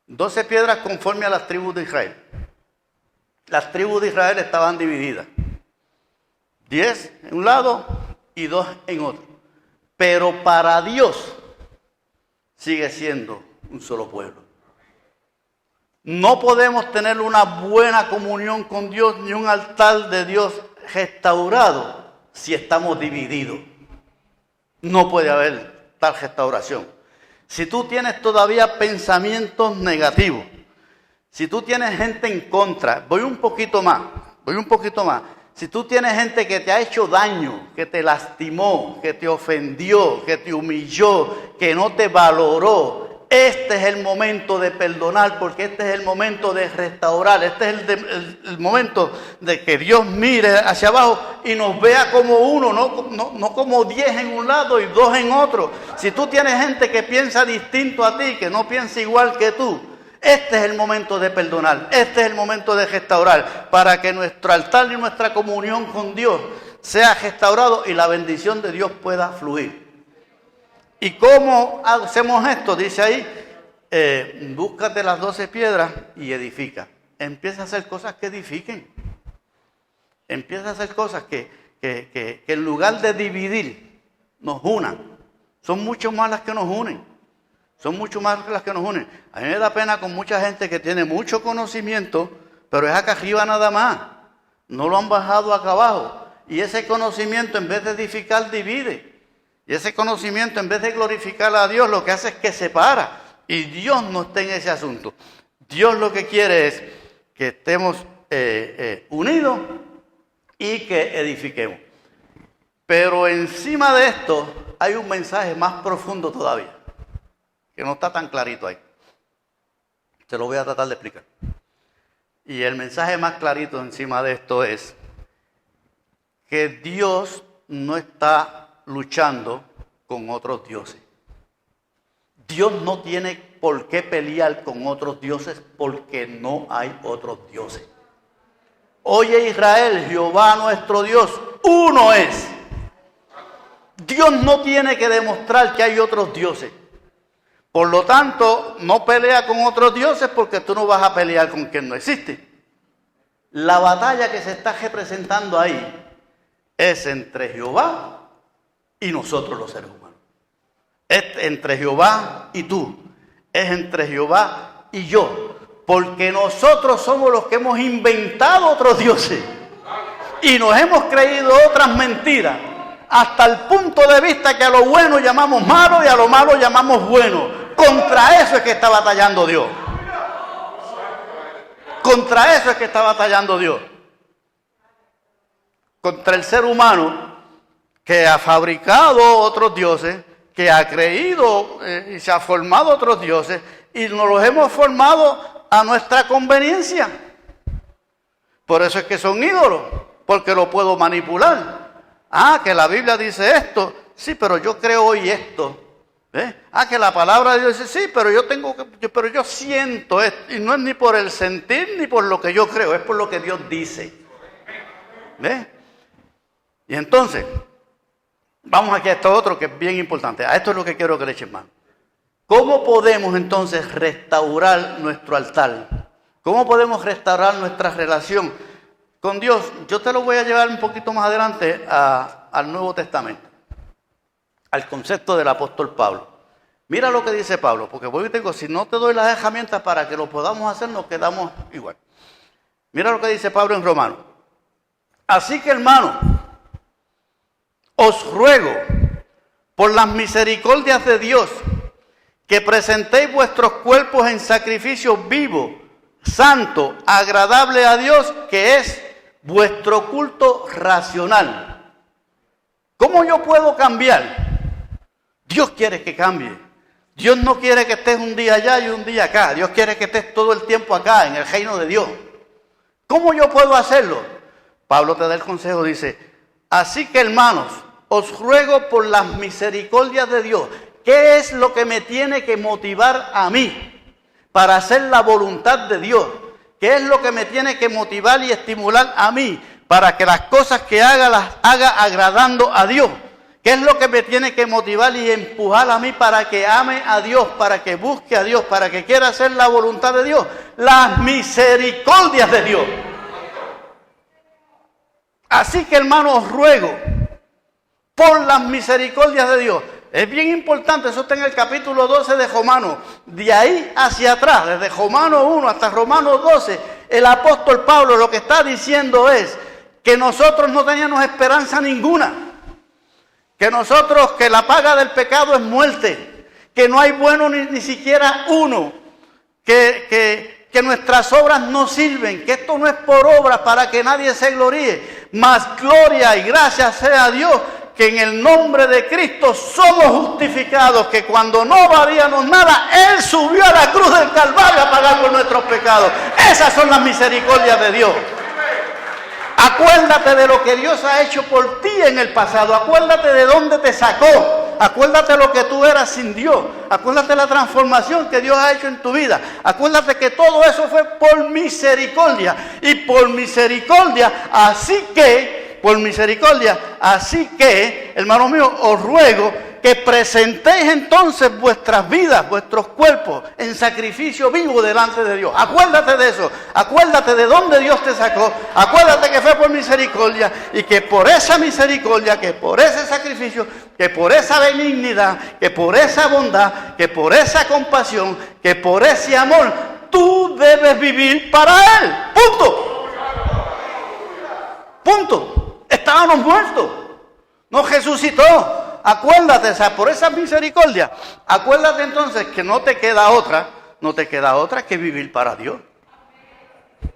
12 piedras conforme a las tribus de Israel. Las tribus de Israel estaban divididas. 10 en un lado y 2 en otro. Pero para Dios sigue siendo un solo pueblo. No podemos tener una buena comunión con Dios ni un altar de Dios restaurado si estamos divididos. No puede haber tal restauración. Si tú tienes todavía pensamientos negativos, si tú tienes gente en contra, voy un poquito más. Si tú tienes gente que te ha hecho daño, que te lastimó, que te ofendió, que te humilló, que no te valoró, este es el momento de perdonar, porque este es el momento de restaurar, este es el momento de que Dios mire hacia abajo y nos vea como uno, no como 10 en un lado y 2 en otro. Si tú tienes gente que piensa distinto a ti, que no piensa igual que tú, este es el momento de perdonar, este es el momento de restaurar, para que nuestro altar y nuestra comunión con Dios sea restaurado y la bendición de Dios pueda fluir. ¿Y cómo hacemos esto? Dice ahí, búscate las 12 piedras y edifica. Empieza a hacer cosas que edifiquen. Empieza a hacer cosas que en lugar de dividir, nos unan. Son mucho más las que nos unen. Son mucho más las que nos unen. A mí me da pena con mucha gente que tiene mucho conocimiento, pero es acá arriba nada más. No lo han bajado acá abajo. Y ese conocimiento, en vez de edificar, divide. Y ese conocimiento, en vez de glorificar a Dios, lo que hace es que separa. Y Dios no está en ese asunto. Dios lo que quiere es que estemos unidos y que edifiquemos. Pero encima de esto hay un mensaje más profundo todavía, que no está tan clarito ahí. Se lo voy a tratar de explicar. Y el mensaje más clarito encima de esto es que Dios no está luchando con otros dioses. Dios no tiene por qué pelear con otros dioses, porque no hay otros dioses. Oye Israel, Jehová nuestro Dios, uno es. Dios no tiene que demostrar que hay otros dioses. Por lo tanto, no pelea con otros dioses, porque tú no vas a pelear con quien no existe. La batalla que se está representando ahí es entre Jehová y nosotros los seres humanos. Es entre Jehová y tú. Es entre Jehová y yo. Porque nosotros somos los que hemos inventado otros dioses. Y nos hemos creído otras mentiras. Hasta el punto de vista que a lo bueno llamamos malo y a lo malo llamamos bueno. Contra eso es que está batallando Dios. Contra eso es que está batallando Dios. Contra el ser humano que ha fabricado otros dioses, que ha creído y se ha formado otros dioses, y nos los hemos formado a nuestra conveniencia. Por eso es que son ídolos, porque lo puedo manipular. Que la Biblia dice esto, sí, pero yo creo hoy esto. Que la palabra de Dios dice, sí, pero yo siento esto, y no es ni por el sentir ni por lo que yo creo, es por lo que Dios dice. Y entonces, vamos aquí a esto otro que es bien importante. A esto es lo que quiero que le echen mano. ¿Cómo podemos entonces restaurar nuestro altar? ¿Cómo podemos restaurar nuestra relación con Dios? Yo te lo voy a llevar un poquito más adelante al Nuevo Testamento, al concepto del apóstol Pablo. Mira lo que dice Pablo, porque voy y te digo, si no te doy las herramientas para que lo podamos hacer, nos quedamos igual. Mira lo que dice Pablo en Romanos. Así que, hermanos, os ruego, por las misericordias de Dios, que presentéis vuestros cuerpos en sacrificio vivo, santo, agradable a Dios, que es vuestro culto racional. ¿Cómo yo puedo cambiar? Dios quiere que cambie. Dios no quiere que estés un día allá y un día acá. Dios quiere que estés todo el tiempo acá, en el reino de Dios. ¿Cómo yo puedo hacerlo? Pablo te da el consejo, dice, así que, hermanos, os ruego por las misericordias de Dios. ¿Qué es lo que me tiene que motivar a mí para hacer la voluntad de Dios? ¿Qué es lo que me tiene que motivar y estimular a mí para que las cosas que haga las haga agradando a Dios? ¿Qué es lo que me tiene que motivar y empujar a mí para que ame a Dios, para que busque a Dios, para que quiera hacer la voluntad de Dios? Las misericordias de Dios. Así que, hermanos, os ruego por las misericordias de Dios. Es bien importante, eso está en el capítulo 12 de Romanos. De ahí hacia atrás, desde Romanos 1 hasta Romanos 12, el apóstol Pablo lo que está diciendo es que nosotros no teníamos esperanza ninguna. Que la paga del pecado es muerte. Que no hay bueno ni siquiera uno. Que nuestras obras no sirven. Que esto no es por obras para que nadie se gloríe. Mas gloria y gracias sea a Dios, que en el nombre de Cristo somos justificados, que cuando no valíamos nada, Él subió a la cruz del Calvario a pagar por nuestros pecados. Esas son las misericordias de Dios. Acuérdate de lo que Dios ha hecho por ti en el pasado. Acuérdate de dónde te sacó. Acuérdate lo que tú eras sin Dios. Acuérdate de la transformación que Dios ha hecho en tu vida. Acuérdate que todo eso fue por misericordia. Y por misericordia, así que, hermano mío, os ruego que presentéis entonces vuestras vidas, vuestros cuerpos, en sacrificio vivo delante de Dios. Acuérdate de eso. Acuérdate de dónde Dios te sacó. Acuérdate que fue por misericordia y que por esa misericordia, que por ese sacrificio, que por esa benignidad, que por esa bondad, que por esa compasión, que por ese amor, tú debes vivir para Él. Punto. Punto. Estábamos muertos. Nos resucitó. Acuérdate, o sea, por esa misericordia, acuérdate entonces que no te queda otra que vivir para Dios.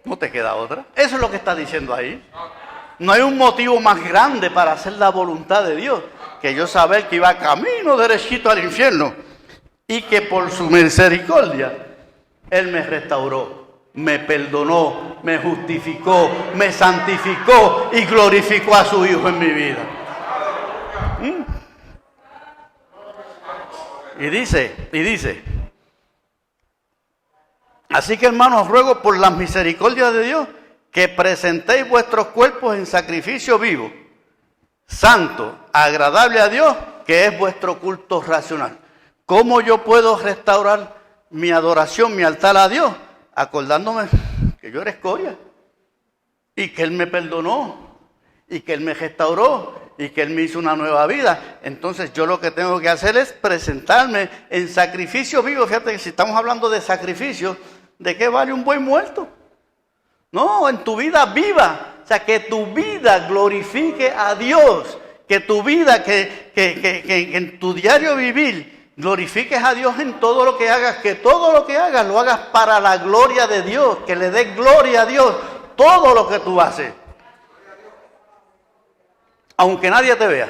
No te queda otra. Eso es lo que está diciendo ahí. No hay un motivo más grande para hacer la voluntad de Dios que yo saber que iba camino derechito al infierno y que por su misericordia Él me restauró, me perdonó, me justificó, me santificó y glorificó a su Hijo en mi vida. Y dice, así que, hermanos, os ruego por las misericordias de Dios que presentéis vuestros cuerpos en sacrificio vivo, santo, agradable a Dios, que es vuestro culto racional. ¿Cómo yo puedo restaurar mi adoración, mi altar a Dios? Acordándome que yo era escoria y que Él me perdonó y que Él me restauró y que Él me hizo una nueva vida. Entonces yo lo que tengo que hacer es presentarme en sacrificio vivo. Fíjate que si estamos hablando de sacrificio, ¿de qué vale un buey muerto? No, en tu vida viva. O sea, que tu vida glorifique a Dios. Que tu vida, que en tu diario vivir glorifiques a Dios en todo lo que hagas. Que todo lo que hagas lo hagas para la gloria de Dios. Que le des gloria a Dios todo lo que tú haces. Aunque nadie te vea.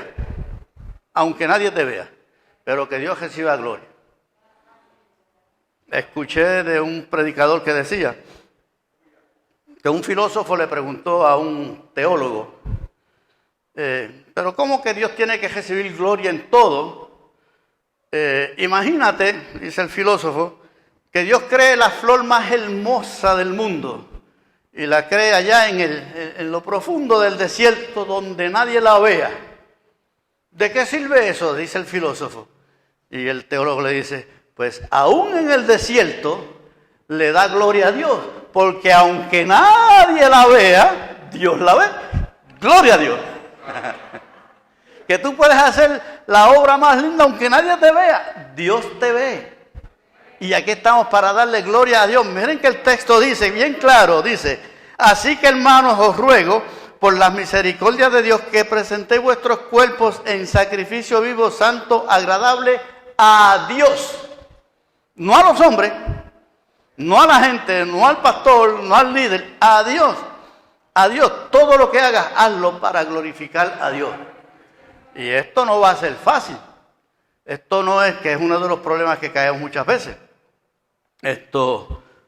Aunque nadie te vea. Pero que Dios reciba gloria. Escuché de un predicador que decía que un filósofo le preguntó a un teólogo, pero ¿cómo que Dios tiene que recibir gloria en todo? Imagínate, dice el filósofo, que Dios cree la flor más hermosa del mundo y la cree allá en lo profundo del desierto donde nadie la vea. ¿De qué sirve eso? Dice el filósofo. Y el teólogo le dice, pues aún en el desierto le da gloria a Dios, porque aunque nadie la vea, Dios la ve. Gloria a Dios. Que tú puedes hacer la obra más linda aunque nadie te vea, Dios te ve. Y aquí estamos para darle gloria a Dios. Miren que el texto dice, bien claro, dice, así que hermanos os ruego por las misericordias de Dios que presentéis vuestros cuerpos en sacrificio vivo, santo, agradable a Dios. No a los hombres, no a la gente, no al pastor, no al líder, a Dios. A Dios. Todo lo que hagas, hazlo para glorificar a Dios. Y esto no va a ser fácil. Esto no es, que es uno de los problemas que caemos muchas veces.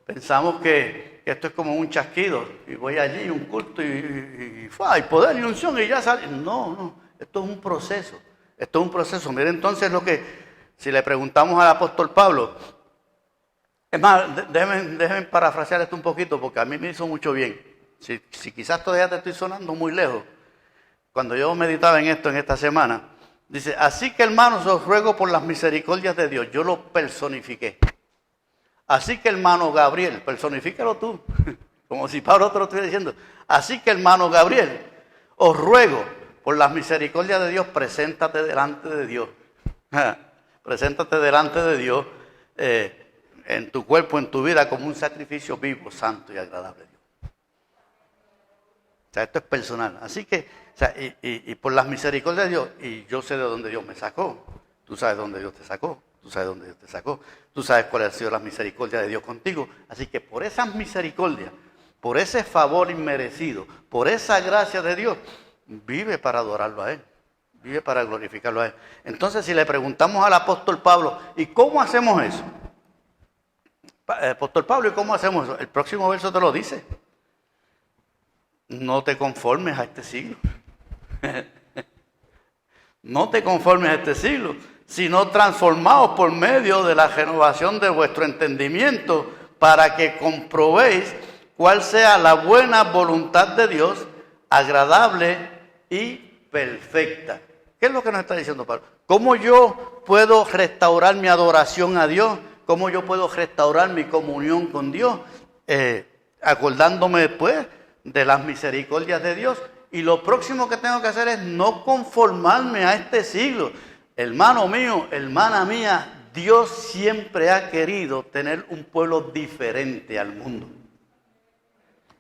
Pensamos que esto es como un chasquido. Y voy allí, un culto, y poder y unción, y ya sale. No. Esto es un proceso. Esto es un proceso. Mire entonces lo que, si le preguntamos al apóstol Pablo, es más, déjenme parafrasear esto un poquito porque a mí me hizo mucho bien. Si quizás todavía te estoy sonando muy lejos, cuando yo meditaba en esto en esta semana, dice, así que hermanos os ruego por las misericordias de Dios. Yo lo personifiqué. Así que hermano Gabriel, personifícalo tú, como si Pablo te lo estuviera diciendo. Así que hermano Gabriel, os ruego por las misericordias de Dios, preséntate delante de Dios. Preséntate delante de Dios en tu cuerpo, en tu vida, como un sacrificio vivo, santo y agradable a Dios. O sea, esto es personal. Así que, o sea, y por las misericordias de Dios, y yo sé de dónde Dios me sacó. Tú sabes dónde Dios te sacó. Tú sabes dónde Dios te sacó. Tú sabes cuáles han sido las misericordias de Dios contigo. Así que por esas misericordias, por ese favor inmerecido, por esa gracia de Dios, vive para adorarlo a Él. Vive para glorificarlo a Él. Entonces, si le preguntamos al apóstol Pablo, ¿y cómo hacemos eso? Apóstol Pablo, ¿y cómo hacemos eso? El próximo verso te lo dice. No te conformes a este siglo. No te conformes a este siglo, sino transformaos por medio de la renovación de vuestro entendimiento, para que comprobéis cuál sea la buena voluntad de Dios, agradable y perfecta. ¿Qué es lo que nos está diciendo Pablo? ¿Cómo yo puedo restaurar mi adoración a Dios? ¿Cómo yo puedo restaurar mi comunión con Dios? Acordándome después de las misericordias de Dios. Y lo próximo que tengo que hacer es no conformarme a este siglo. Hermano mío, hermana mía, Dios siempre ha querido tener un pueblo diferente al mundo.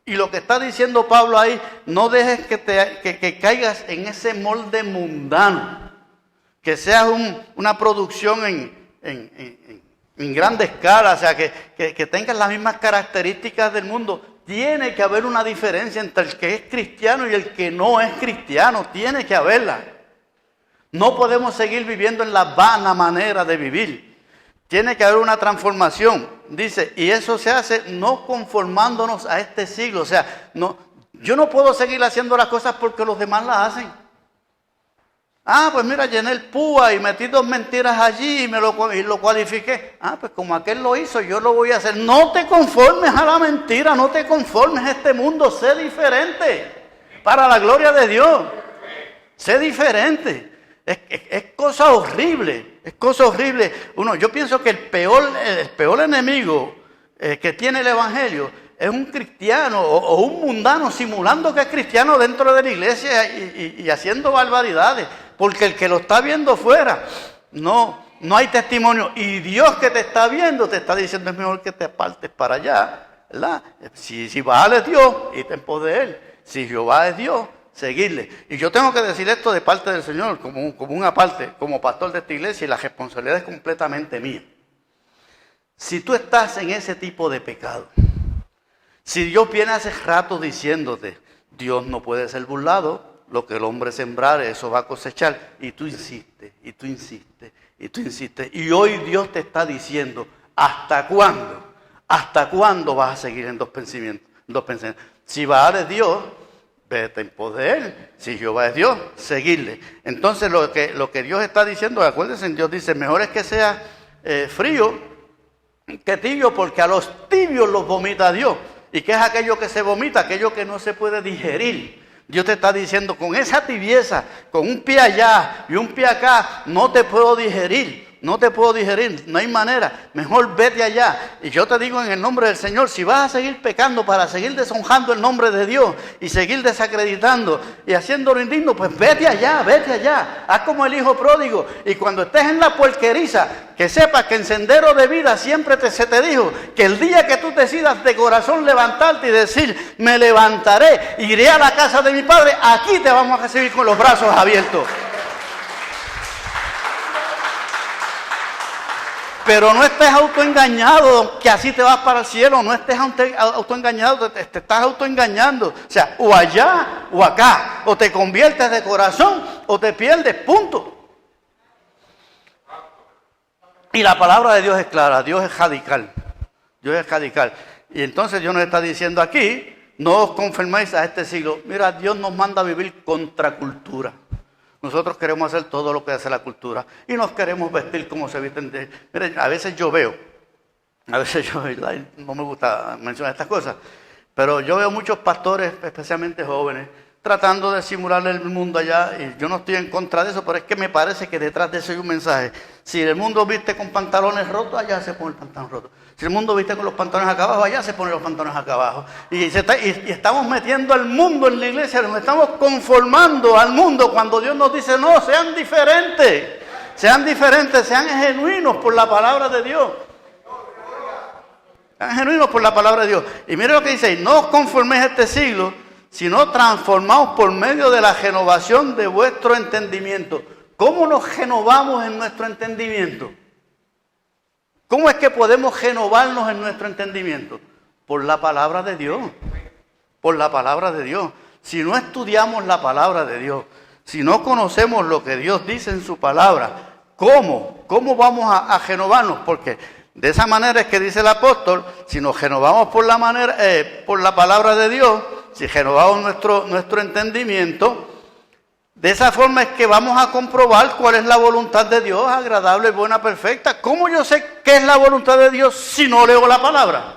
Y lo que está diciendo Pablo ahí, no dejes que caigas en ese molde mundano. Que seas una producción en grande escala, o sea, que tengas las mismas características del mundo. Tiene que haber una diferencia entre el que es cristiano y el que no es cristiano. Tiene que haberla. No podemos seguir viviendo en la vana manera de vivir. Tiene que haber una transformación. Dice, y eso se hace no conformándonos a este siglo. O sea, yo no puedo seguir haciendo las cosas porque los demás las hacen. Pues mira, llené el púa y metí 2 mentiras allí y lo cualifiqué. Pues como aquel lo hizo, yo lo voy a hacer. No te conformes a la mentira, no te conformes a este mundo. Sé diferente para la gloria de Dios. Sé diferente. Es cosa horrible, es cosa horrible. Yo pienso que el peor enemigo que tiene el Evangelio es un cristiano o un mundano simulando que es cristiano dentro de la iglesia y haciendo barbaridades. Porque el que lo está viendo fuera, no hay testimonio. Y Dios que te está viendo te está diciendo es mejor que te apartes para allá, ¿verdad? Si Baal es Dios, irte en pos de él. Si Jehová es Dios, seguirle. Y yo tengo que decir esto de parte del Señor, como una parte, como pastor de esta iglesia, y la responsabilidad es completamente mía. Si tú estás en ese tipo de pecado, si Dios viene hace rato diciéndote, Dios no puede ser burlado, lo que el hombre sembrare, eso va a cosechar, y tú insistes, y tú insistes, y tú insistes, y hoy Dios te está diciendo, ¿hasta cuándo? ¿Hasta cuándo vas a seguir en dos pensamientos? Si Baal es Dios, vete en pos de él. Si Jehová es Dios, seguirle. Entonces lo que Dios está diciendo, acuérdense, Dios dice, mejor es que sea frío que tibio, porque a los tibios los vomita Dios. ¿Y qué es aquello que se vomita? Aquello que no se puede digerir. Dios te está diciendo, con esa tibieza, con un pie allá y un pie acá, no te puedo digerir. No te puedo digerir, no hay manera, mejor vete allá. Y yo te digo en el nombre del Señor, si vas a seguir pecando para seguir deshonrando el nombre de Dios y seguir desacreditando y haciéndolo indigno, pues vete allá, haz como el hijo pródigo. Y cuando estés en la puerqueriza, que sepas que en sendero de vida siempre se te dijo que el día que tú decidas de corazón levantarte y decir, me levantaré, iré a la casa de mi padre, aquí te vamos a recibir con los brazos abiertos. Pero no estés autoengañado, que así te vas para el cielo. No estés autoengañado, te estás autoengañando. O sea, o allá o acá. O te conviertes de corazón o te pierdes, punto. Y la palabra de Dios es clara, Dios es radical. Dios es radical. Y entonces Dios nos está diciendo aquí, no os conforméis a este siglo. Mira, Dios nos manda a vivir contra cultura. Nosotros queremos hacer todo lo que hace la cultura y nos queremos vestir como se visten. Miren, a veces yo veo, no me gusta mencionar estas cosas, pero yo veo muchos pastores, especialmente jóvenes, tratando de simular el mundo allá, y yo no estoy en contra de eso, pero es que me parece que detrás de eso hay un mensaje. Si el mundo viste con pantalones rotos, allá se pone el pantalón roto. Si el mundo viste con los pantalones acá abajo, allá se ponen los pantalones acá abajo. Y estamos metiendo al mundo en la iglesia, nos estamos conformando al mundo cuando Dios nos dice, no, sean diferentes, sean genuinos por la palabra de Dios. Sean genuinos por la palabra de Dios. Y mire lo que dice, no os conforméis a este siglo, sino transformaos por medio de la renovación de vuestro entendimiento. ¿Cómo nos renovamos en nuestro entendimiento? ¿Cómo es que podemos renovarnos en nuestro entendimiento? Por la palabra de Dios. Por la palabra de Dios. Si no estudiamos la palabra de Dios, si no conocemos lo que Dios dice en su palabra, ¿cómo? ¿Cómo vamos a renovarnos? Porque de esa manera es que dice el apóstol, si nos renovamos por la palabra de Dios, si renovamos nuestro entendimiento, de esa forma es que vamos a comprobar cuál es la voluntad de Dios, agradable, buena, perfecta. ¿Cómo yo sé qué es la voluntad de Dios si no leo la palabra?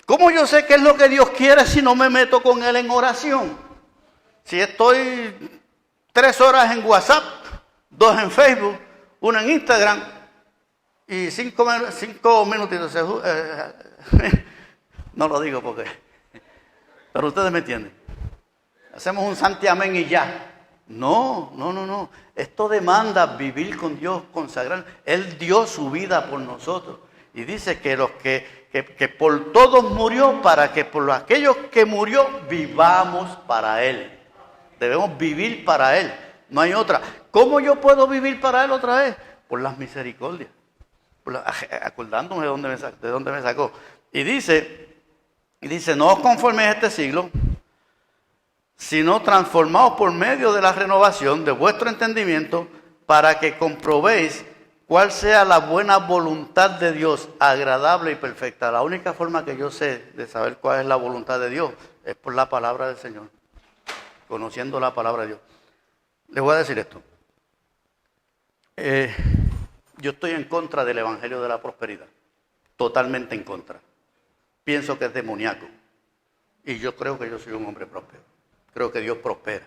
¿Cómo yo sé qué es lo que Dios quiere si no me meto con Él en oración? Si estoy 3 horas en WhatsApp, 2 en Facebook, 1 en Instagram y 5 minutitos. No lo digo porque... Pero ustedes me entienden. Hacemos un santiamén y ya. No. Esto demanda vivir con Dios, consagrar. Él dio su vida por nosotros. Y dice que por todos murió para que por aquellos que murió vivamos para Él. Debemos vivir para Él. No hay otra. ¿Cómo yo puedo vivir para Él otra vez? Por las misericordias. Acordándome de dónde me sacó. Y dice, no os conforméis a este siglo, sino transformaos por medio de la renovación de vuestro entendimiento, para que comprobéis cuál sea la buena voluntad de Dios, agradable y perfecta. La única forma que yo sé de saber cuál es la voluntad de Dios es por la palabra del Señor, conociendo la palabra de Dios. Les voy a decir esto. Yo estoy en contra del evangelio de la prosperidad, totalmente en contra. Pienso que es demoníaco. Y yo creo que yo soy un hombre próspero. Creo que Dios prospera.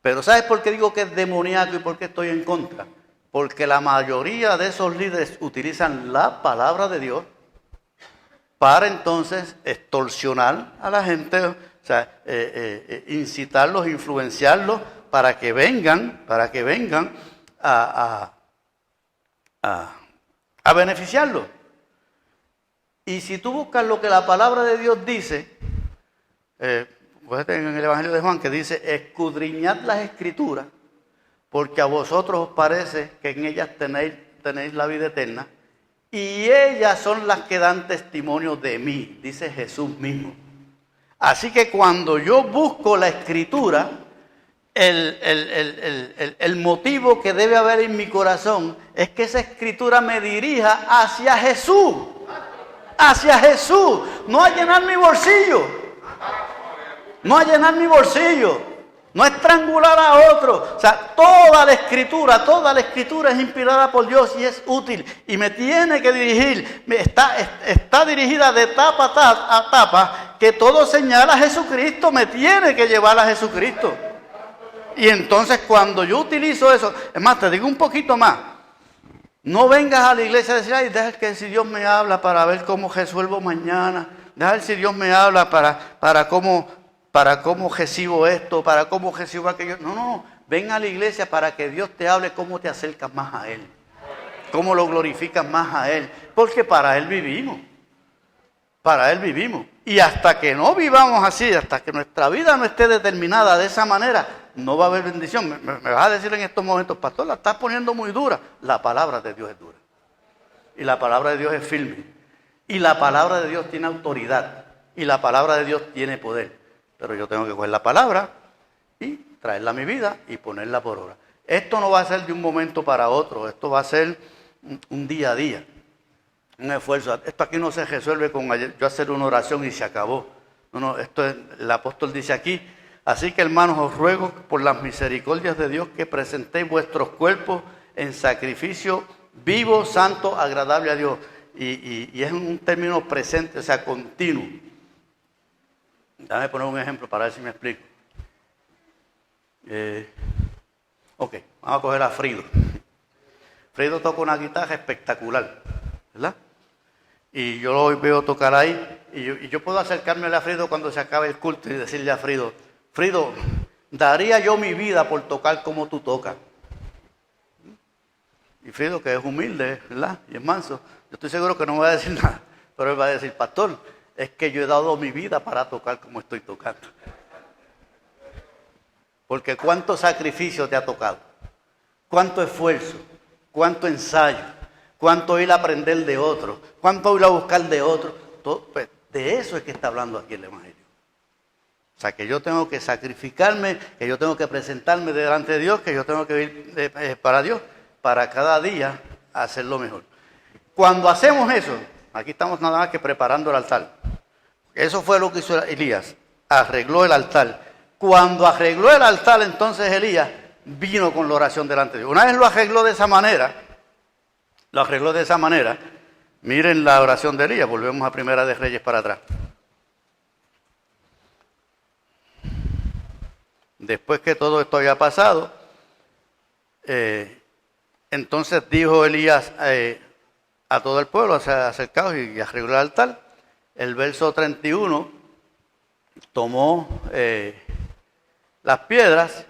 Pero ¿sabes por qué digo que es demoníaco y por qué estoy en contra? Porque la mayoría de esos líderes utilizan la palabra de Dios para entonces extorsionar a la gente, o sea, incitarlos, influenciarlos para que vengan a beneficiarlos. Y si tú buscas lo que la palabra de Dios dice, en el Evangelio de Juan, que dice: escudriñad las Escrituras, porque a vosotros os parece que en ellas tenéis la vida eterna, y ellas son las que dan testimonio de mí, dice Jesús mismo. Así que cuando yo busco la Escritura, el motivo que debe haber en mi corazón es que esa Escritura me dirija hacia Jesús. Hacia Jesús, no a llenar mi bolsillo. No a llenar mi bolsillo. No a estrangular a otro. O sea, toda la escritura es inspirada por Dios y es útil. Y me tiene que dirigir, está dirigida de tapa a tapa, que todo señala a Jesucristo, me tiene que llevar a Jesucristo. Y entonces cuando yo utilizo eso, es más, te digo un poquito más. No vengas a la iglesia a decir: ay, deja que si Dios me habla para ver cómo resuelvo mañana. Deja ver si Dios me habla para cómo recibo esto, para cómo recibo aquello. No. Ven a la iglesia para que Dios te hable cómo te acercas más a Él. Cómo lo glorificas más a Él. Porque para Él vivimos. Para Él vivimos. Y hasta que no vivamos así, hasta que nuestra vida no esté determinada de esa manera, no va a haber bendición. Me vas a decir en estos momentos: pastor, la estás poniendo muy dura. La palabra de Dios es dura. Y la palabra de Dios es firme. Y la palabra de Dios tiene autoridad. Y la palabra de Dios tiene poder. Pero yo tengo que coger la palabra y traerla a mi vida y ponerla por obra. Esto no va a ser de un momento para otro. Esto va a ser un día a día. Un esfuerzo. Esto aquí no se resuelve con yo hacer una oración y se acabó. No, esto es, el apóstol dice aquí: así que, hermanos, os ruego por las misericordias de Dios que presentéis vuestros cuerpos en sacrificio vivo, santo, agradable a Dios. Y es un término presente, o sea, continuo. Déjame poner un ejemplo para ver si me explico. Ok, vamos a coger a Frido. Frido toca una guitarra espectacular, ¿verdad? Y yo lo veo tocar ahí, y yo puedo acercarme a Frido cuando se acabe el culto y decirle a Frido: Frido, daría yo mi vida por tocar como tú tocas. Y Frido, que es humilde, ¿verdad? Y es manso, yo estoy seguro que no me va a decir nada, pero él va a decir: pastor, es que yo he dado mi vida para tocar como estoy tocando. Porque cuánto sacrificio te ha tocado, cuánto esfuerzo, cuánto ensayo, cuánto ir a aprender de otros, cuánto ir a buscar de otros. Pues de eso es que está hablando aquí el Evangelio. O sea, que yo tengo que sacrificarme, que yo tengo que presentarme delante de Dios, que yo tengo que vivir para Dios, para cada día hacerlo mejor. Cuando hacemos eso, aquí estamos nada más que preparando el altar. Eso fue lo que hizo Elías, arregló el altar. Cuando arregló el altar, entonces Elías vino con la oración delante de Dios. Una vez lo arregló de esa manera, miren la oración de Elías. Volvemos a Primera de Reyes para atrás. Después que todo esto había pasado, entonces dijo Elías a todo el pueblo: acercaos, y arregló el altar. El verso 31 tomó las piedras.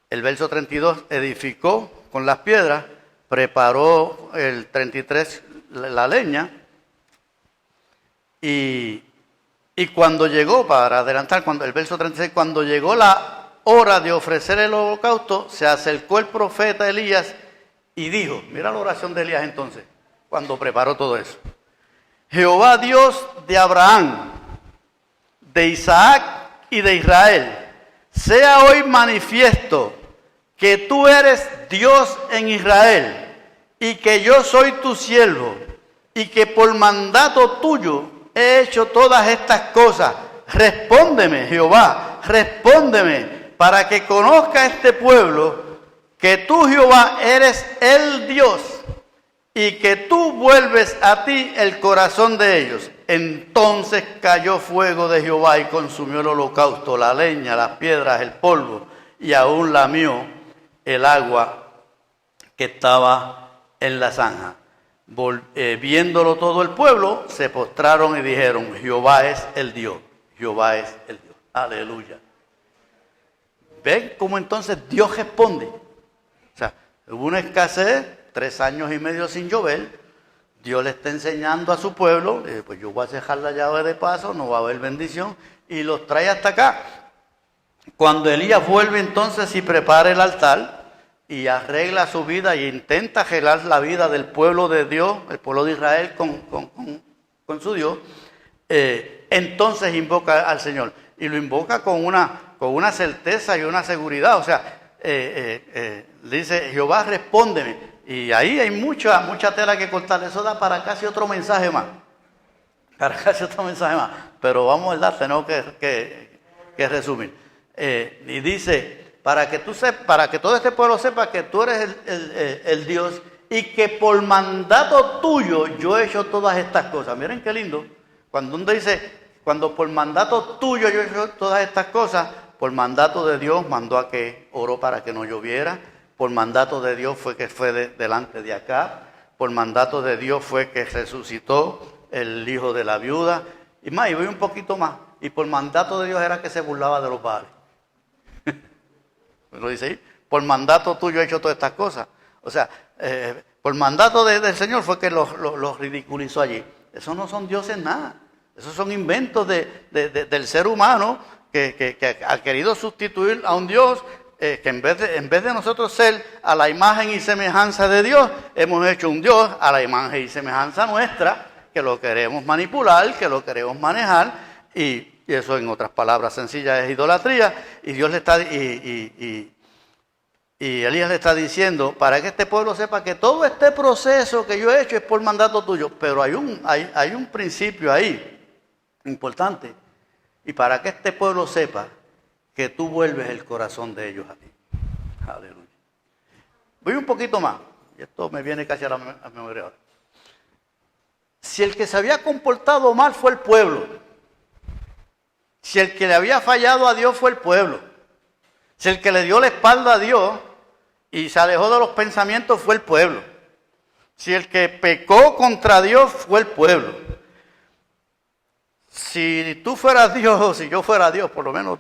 El verso 32 edificó con las piedras. Preparó el 33 la leña. Y cuando llegó, para adelantar, el verso 36, cuando llegó la hora de ofrecer el holocausto, se acercó el profeta Elías y dijo: mira la oración de Elías entonces, cuando preparó todo eso: Jehová Dios de Abraham, de Isaac y de Israel, sea hoy manifiesto que tú eres Dios en Israel, y que yo soy tu siervo, y que por mandato tuyo he hecho todas estas cosas. Respóndeme, Jehová, respóndeme, para que conozca este pueblo que tú, Jehová, eres el Dios, y que tú vuelves a ti el corazón de ellos. Entonces cayó fuego de Jehová y consumió el holocausto, la leña, las piedras, el polvo, y aún lamió el agua que estaba en la zanja. Viéndolo todo el pueblo, se postraron y dijeron, Jehová es el Dios, Jehová es el Dios. Aleluya. ¿Ven cómo entonces Dios responde? O sea, hubo una escasez, 3 años y medio sin llover. Dios le está enseñando a su pueblo, pues yo voy a dejar la llave de paso, no va a haber bendición, y los trae hasta acá. Cuando Elías vuelve entonces y prepara el altar y arregla su vida y intenta arreglar la vida del pueblo de Dios, el pueblo de Israel con su Dios, entonces invoca al Señor. Y lo invoca con una certeza y una seguridad. O sea, dice, Jehová, respóndeme. Y ahí hay mucha tela que cortar. Eso da para casi otro mensaje más. Pero vamos, ¿verdad? Tenemos que resumir. Y dice, para que todo este pueblo sepa que tú eres el Dios y que por mandato tuyo yo he hecho todas estas cosas. Miren qué lindo. Cuando uno dice, cuando por mandato tuyo yo he hecho todas estas cosas, por mandato de Dios mandó a que oró para que no lloviera. Por mandato de Dios fue que fue delante de acá. Por mandato de Dios fue que resucitó el hijo de la viuda. Y más, y voy un poquito más. Y por mandato de Dios era que se burlaba de los Baales. Lo dice ahí. Por mandato tuyo he hecho todas estas cosas. O sea, por mandato del Señor fue que los ridiculizó allí. Esos no son dioses nada. Esos son inventos del ser humano que ha querido sustituir a un Dios. Que en vez de nosotros ser a la imagen y semejanza de Dios, hemos hecho un Dios a la imagen y semejanza nuestra, que lo queremos manipular, que lo queremos manejar, y eso en otras palabras sencillas es idolatría. Y Dios le está y Elías le está diciendo, para que este pueblo sepa que todo este proceso que yo he hecho es por mandato tuyo. Pero hay un principio ahí importante, y para que este pueblo sepa que tú vuelves el corazón de ellos a ti. Aleluya. Voy un poquito más, y esto me viene casi a la memoria ahora. Si el que se había comportado mal fue el pueblo, si el que le había fallado a Dios fue el pueblo, si el que le dio la espalda a Dios y se alejó de los pensamientos fue el pueblo, si el que pecó contra Dios fue el pueblo, si tú fueras Dios, o si yo fuera Dios, por lo menos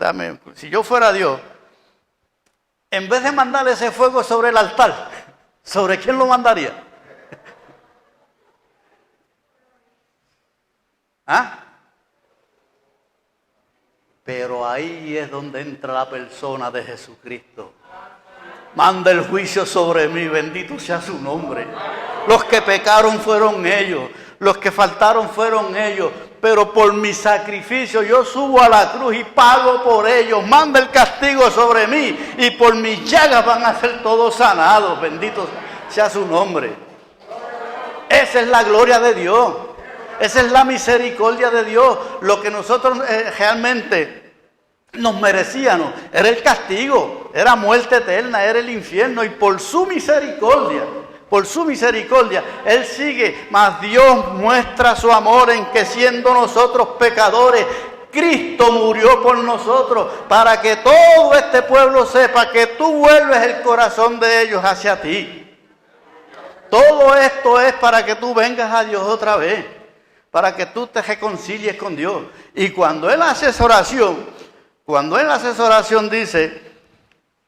si yo fuera Dios, en vez de mandarle ese fuego sobre el altar, ¿sobre quién lo mandaría? ¿Ah? Pero ahí es donde entra la persona de Jesucristo. Manda el juicio sobre mí, bendito sea su nombre. Los que pecaron fueron ellos, los que faltaron fueron ellos, pero por mi sacrificio yo subo a la cruz y pago por ellos. Manda el castigo sobre mí y por mis llagas van a ser todos sanados, bendito sea su nombre. Esa es la gloria de Dios. Esa es la misericordia de Dios. Lo que nosotros realmente nos merecíamos era el castigo, era muerte eterna, era el infierno. Y por su misericordia, Él sigue. Mas Dios muestra su amor en que siendo nosotros pecadores, Cristo murió por nosotros, para que todo este pueblo sepa que tú vuelves el corazón de ellos hacia ti. Todo esto es para que tú vengas a Dios otra vez, para que tú te reconcilies con Dios. Y cuando Él hace esa oración, dice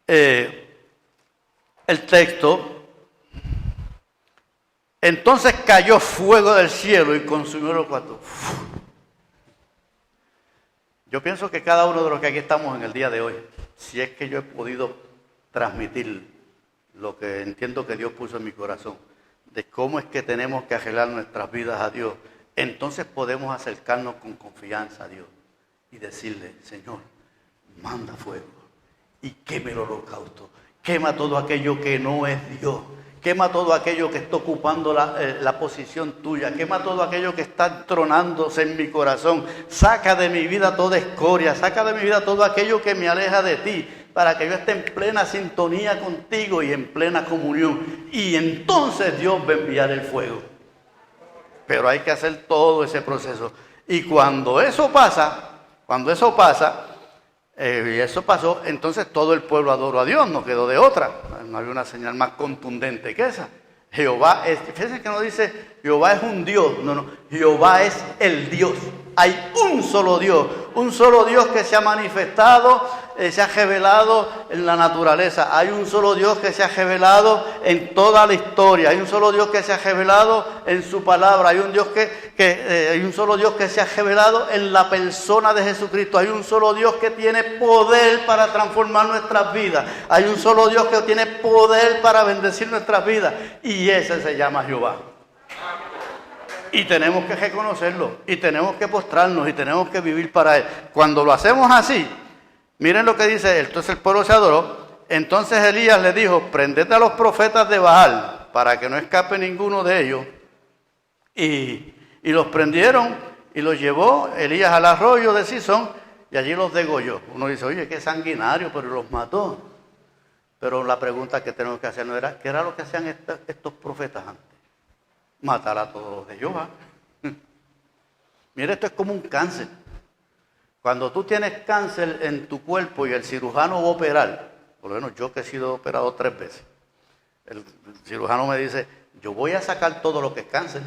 el texto, entonces cayó fuego del cielo y consumió los cuartos. Yo pienso que cada uno de los que aquí estamos en el día de hoy, si es que yo he podido transmitir lo que entiendo que Dios puso en mi corazón, de cómo es que tenemos que arreglar nuestras vidas a Dios, entonces podemos acercarnos con confianza a Dios y decirle, Señor, manda fuego y queme el holocausto, quema todo aquello que no es Dios, quema todo aquello que está ocupando la posición tuya, quema todo aquello que está entronándose en mi corazón, saca de mi vida toda escoria, saca de mi vida todo aquello que me aleja de ti, para que yo esté en plena sintonía contigo y en plena comunión. Y entonces Dios va a enviar el fuego. Pero hay que hacer todo ese proceso. Y cuando eso pasa, y eso pasó, entonces todo el pueblo adoró a Dios, no quedó de otra. No había una señal más contundente que esa. Jehová es, fíjense que no dice Jehová es un Dios, no, Jehová es el Dios. Hay un solo Dios que se ha manifestado, se ha revelado en la naturaleza. Hay un solo Dios que se ha revelado en toda la historia. Hay un solo Dios que se ha revelado en su palabra. Hay un solo Dios que se ha revelado en la persona de Jesucristo. Hay un solo Dios que tiene poder para transformar nuestras vidas. Hay un solo Dios que tiene poder para bendecir nuestras vidas. Y ese se llama Jehová. Y tenemos que reconocerlo, y tenemos que postrarnos, y tenemos que vivir para Él. Cuando lo hacemos así, miren lo que dice él. Entonces el pueblo se adoró. Entonces Elías le dijo, prended a los profetas de Baal, para que no escape ninguno de ellos. Y los prendieron, y los llevó Elías al arroyo de Sison, y allí los degolló. Uno dice, oye, qué sanguinario, pero los mató. Pero la pregunta que tenemos que hacer no era, ¿qué era lo que hacían estos profetas antes? Matar a todos los de Jehová. Mira, esto es como un cáncer. Cuando tú tienes cáncer en tu cuerpo y el cirujano va a operar, por lo menos yo que he sido operado 3 veces, el cirujano me dice, yo voy a sacar todo lo que es cáncer.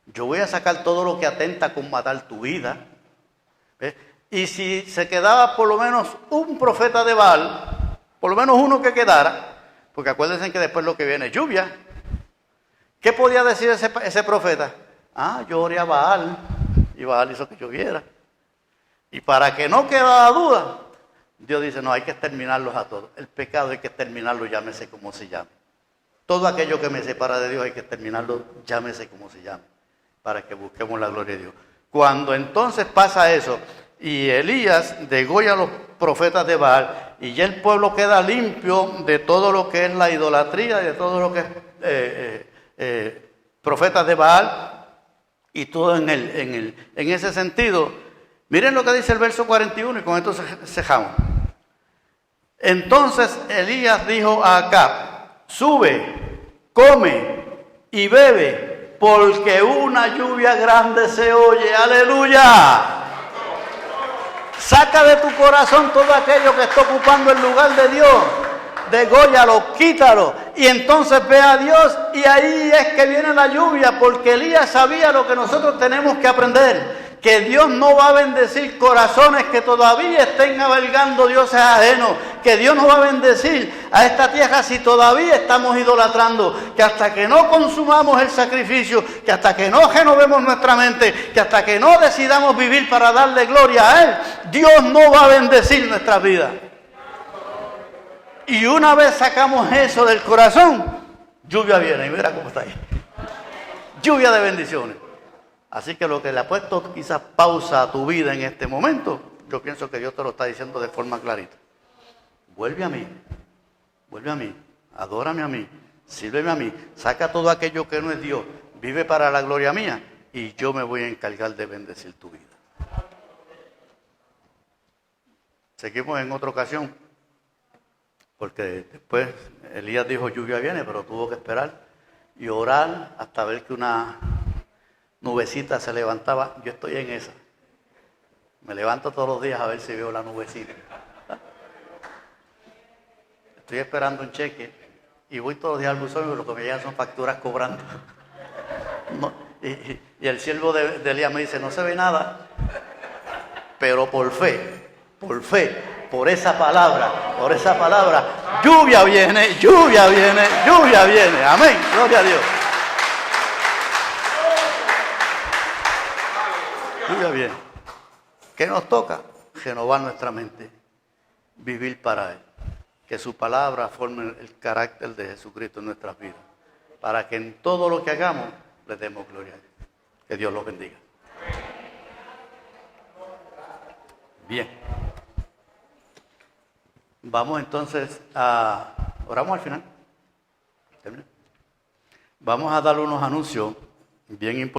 Yo voy a sacar todo lo que atenta con matar tu vida. ¿Ves? Y si se quedaba por lo menos un profeta de Baal, por lo menos uno que quedara, porque acuérdense que después lo que viene es lluvia. ¿Qué podía decir ese profeta? Yo oré a Baal y Baal hizo que lloviera. Y para que no quedara duda, Dios dice, no, hay que exterminarlos a todos. El pecado hay que exterminarlo, llámese como se llame. Todo aquello que me separa de Dios hay que exterminarlo, llámese como se llame, para que busquemos la gloria de Dios. Cuando entonces pasa eso, y Elías degolla a los profetas de Baal, y ya el pueblo queda limpio de todo lo que es la idolatría, de todo lo que es profetas de Baal y todo en ese sentido. Miren lo que dice el verso 41 y con esto cejamos. Entonces Elías dijo a Acab, sube, come y bebe, porque una lluvia grande se oye. ¡Aleluya! Saca de tu corazón todo aquello que está ocupando el lugar de Dios. Dególlalo, quítalo, y entonces ve a Dios, y ahí es que viene la lluvia, porque Elías sabía lo que nosotros tenemos que aprender, que Dios no va a bendecir corazones que todavía estén albergando dioses ajenos, que Dios no va a bendecir a esta tierra si todavía estamos idolatrando, que hasta que no consumamos el sacrificio, que hasta que no renovemos nuestra mente, que hasta que no decidamos vivir para darle gloria a Él, Dios no va a bendecir nuestras vidas. Y una vez sacamos eso del corazón, lluvia viene, y mira cómo está ahí. Lluvia de bendiciones. Así que lo que le ha puesto quizás pausa a tu vida en este momento, yo pienso que Dios te lo está diciendo de forma clarita. Vuelve a mí, adórame a mí, sírveme a mí, saca todo aquello que no es Dios, vive para la gloria mía, y yo me voy a encargar de bendecir tu vida. Seguimos en otra ocasión. Porque después Elías dijo lluvia viene, pero tuvo que esperar y orar hasta ver que una nubecita se levantaba. Yo estoy en esa. Me levanto todos los días a ver si veo la nubecita. Estoy esperando un cheque y voy todos los días al buzón y lo que me llegan son facturas cobrando. No, y el siervo de Elías me dice, no se ve nada, pero por fe, por esa palabra, lluvia viene, amén, gloria a Dios. Lluvia viene. ¿Qué nos toca? Renovar nuestra mente, vivir para Él, que su palabra forme el carácter de Jesucristo en nuestras vidas, para que en todo lo que hagamos le demos gloria a Él. Que Dios los bendiga. Bien. Vamos entonces oramos al final. Vamos a darle unos anuncios bien importantes.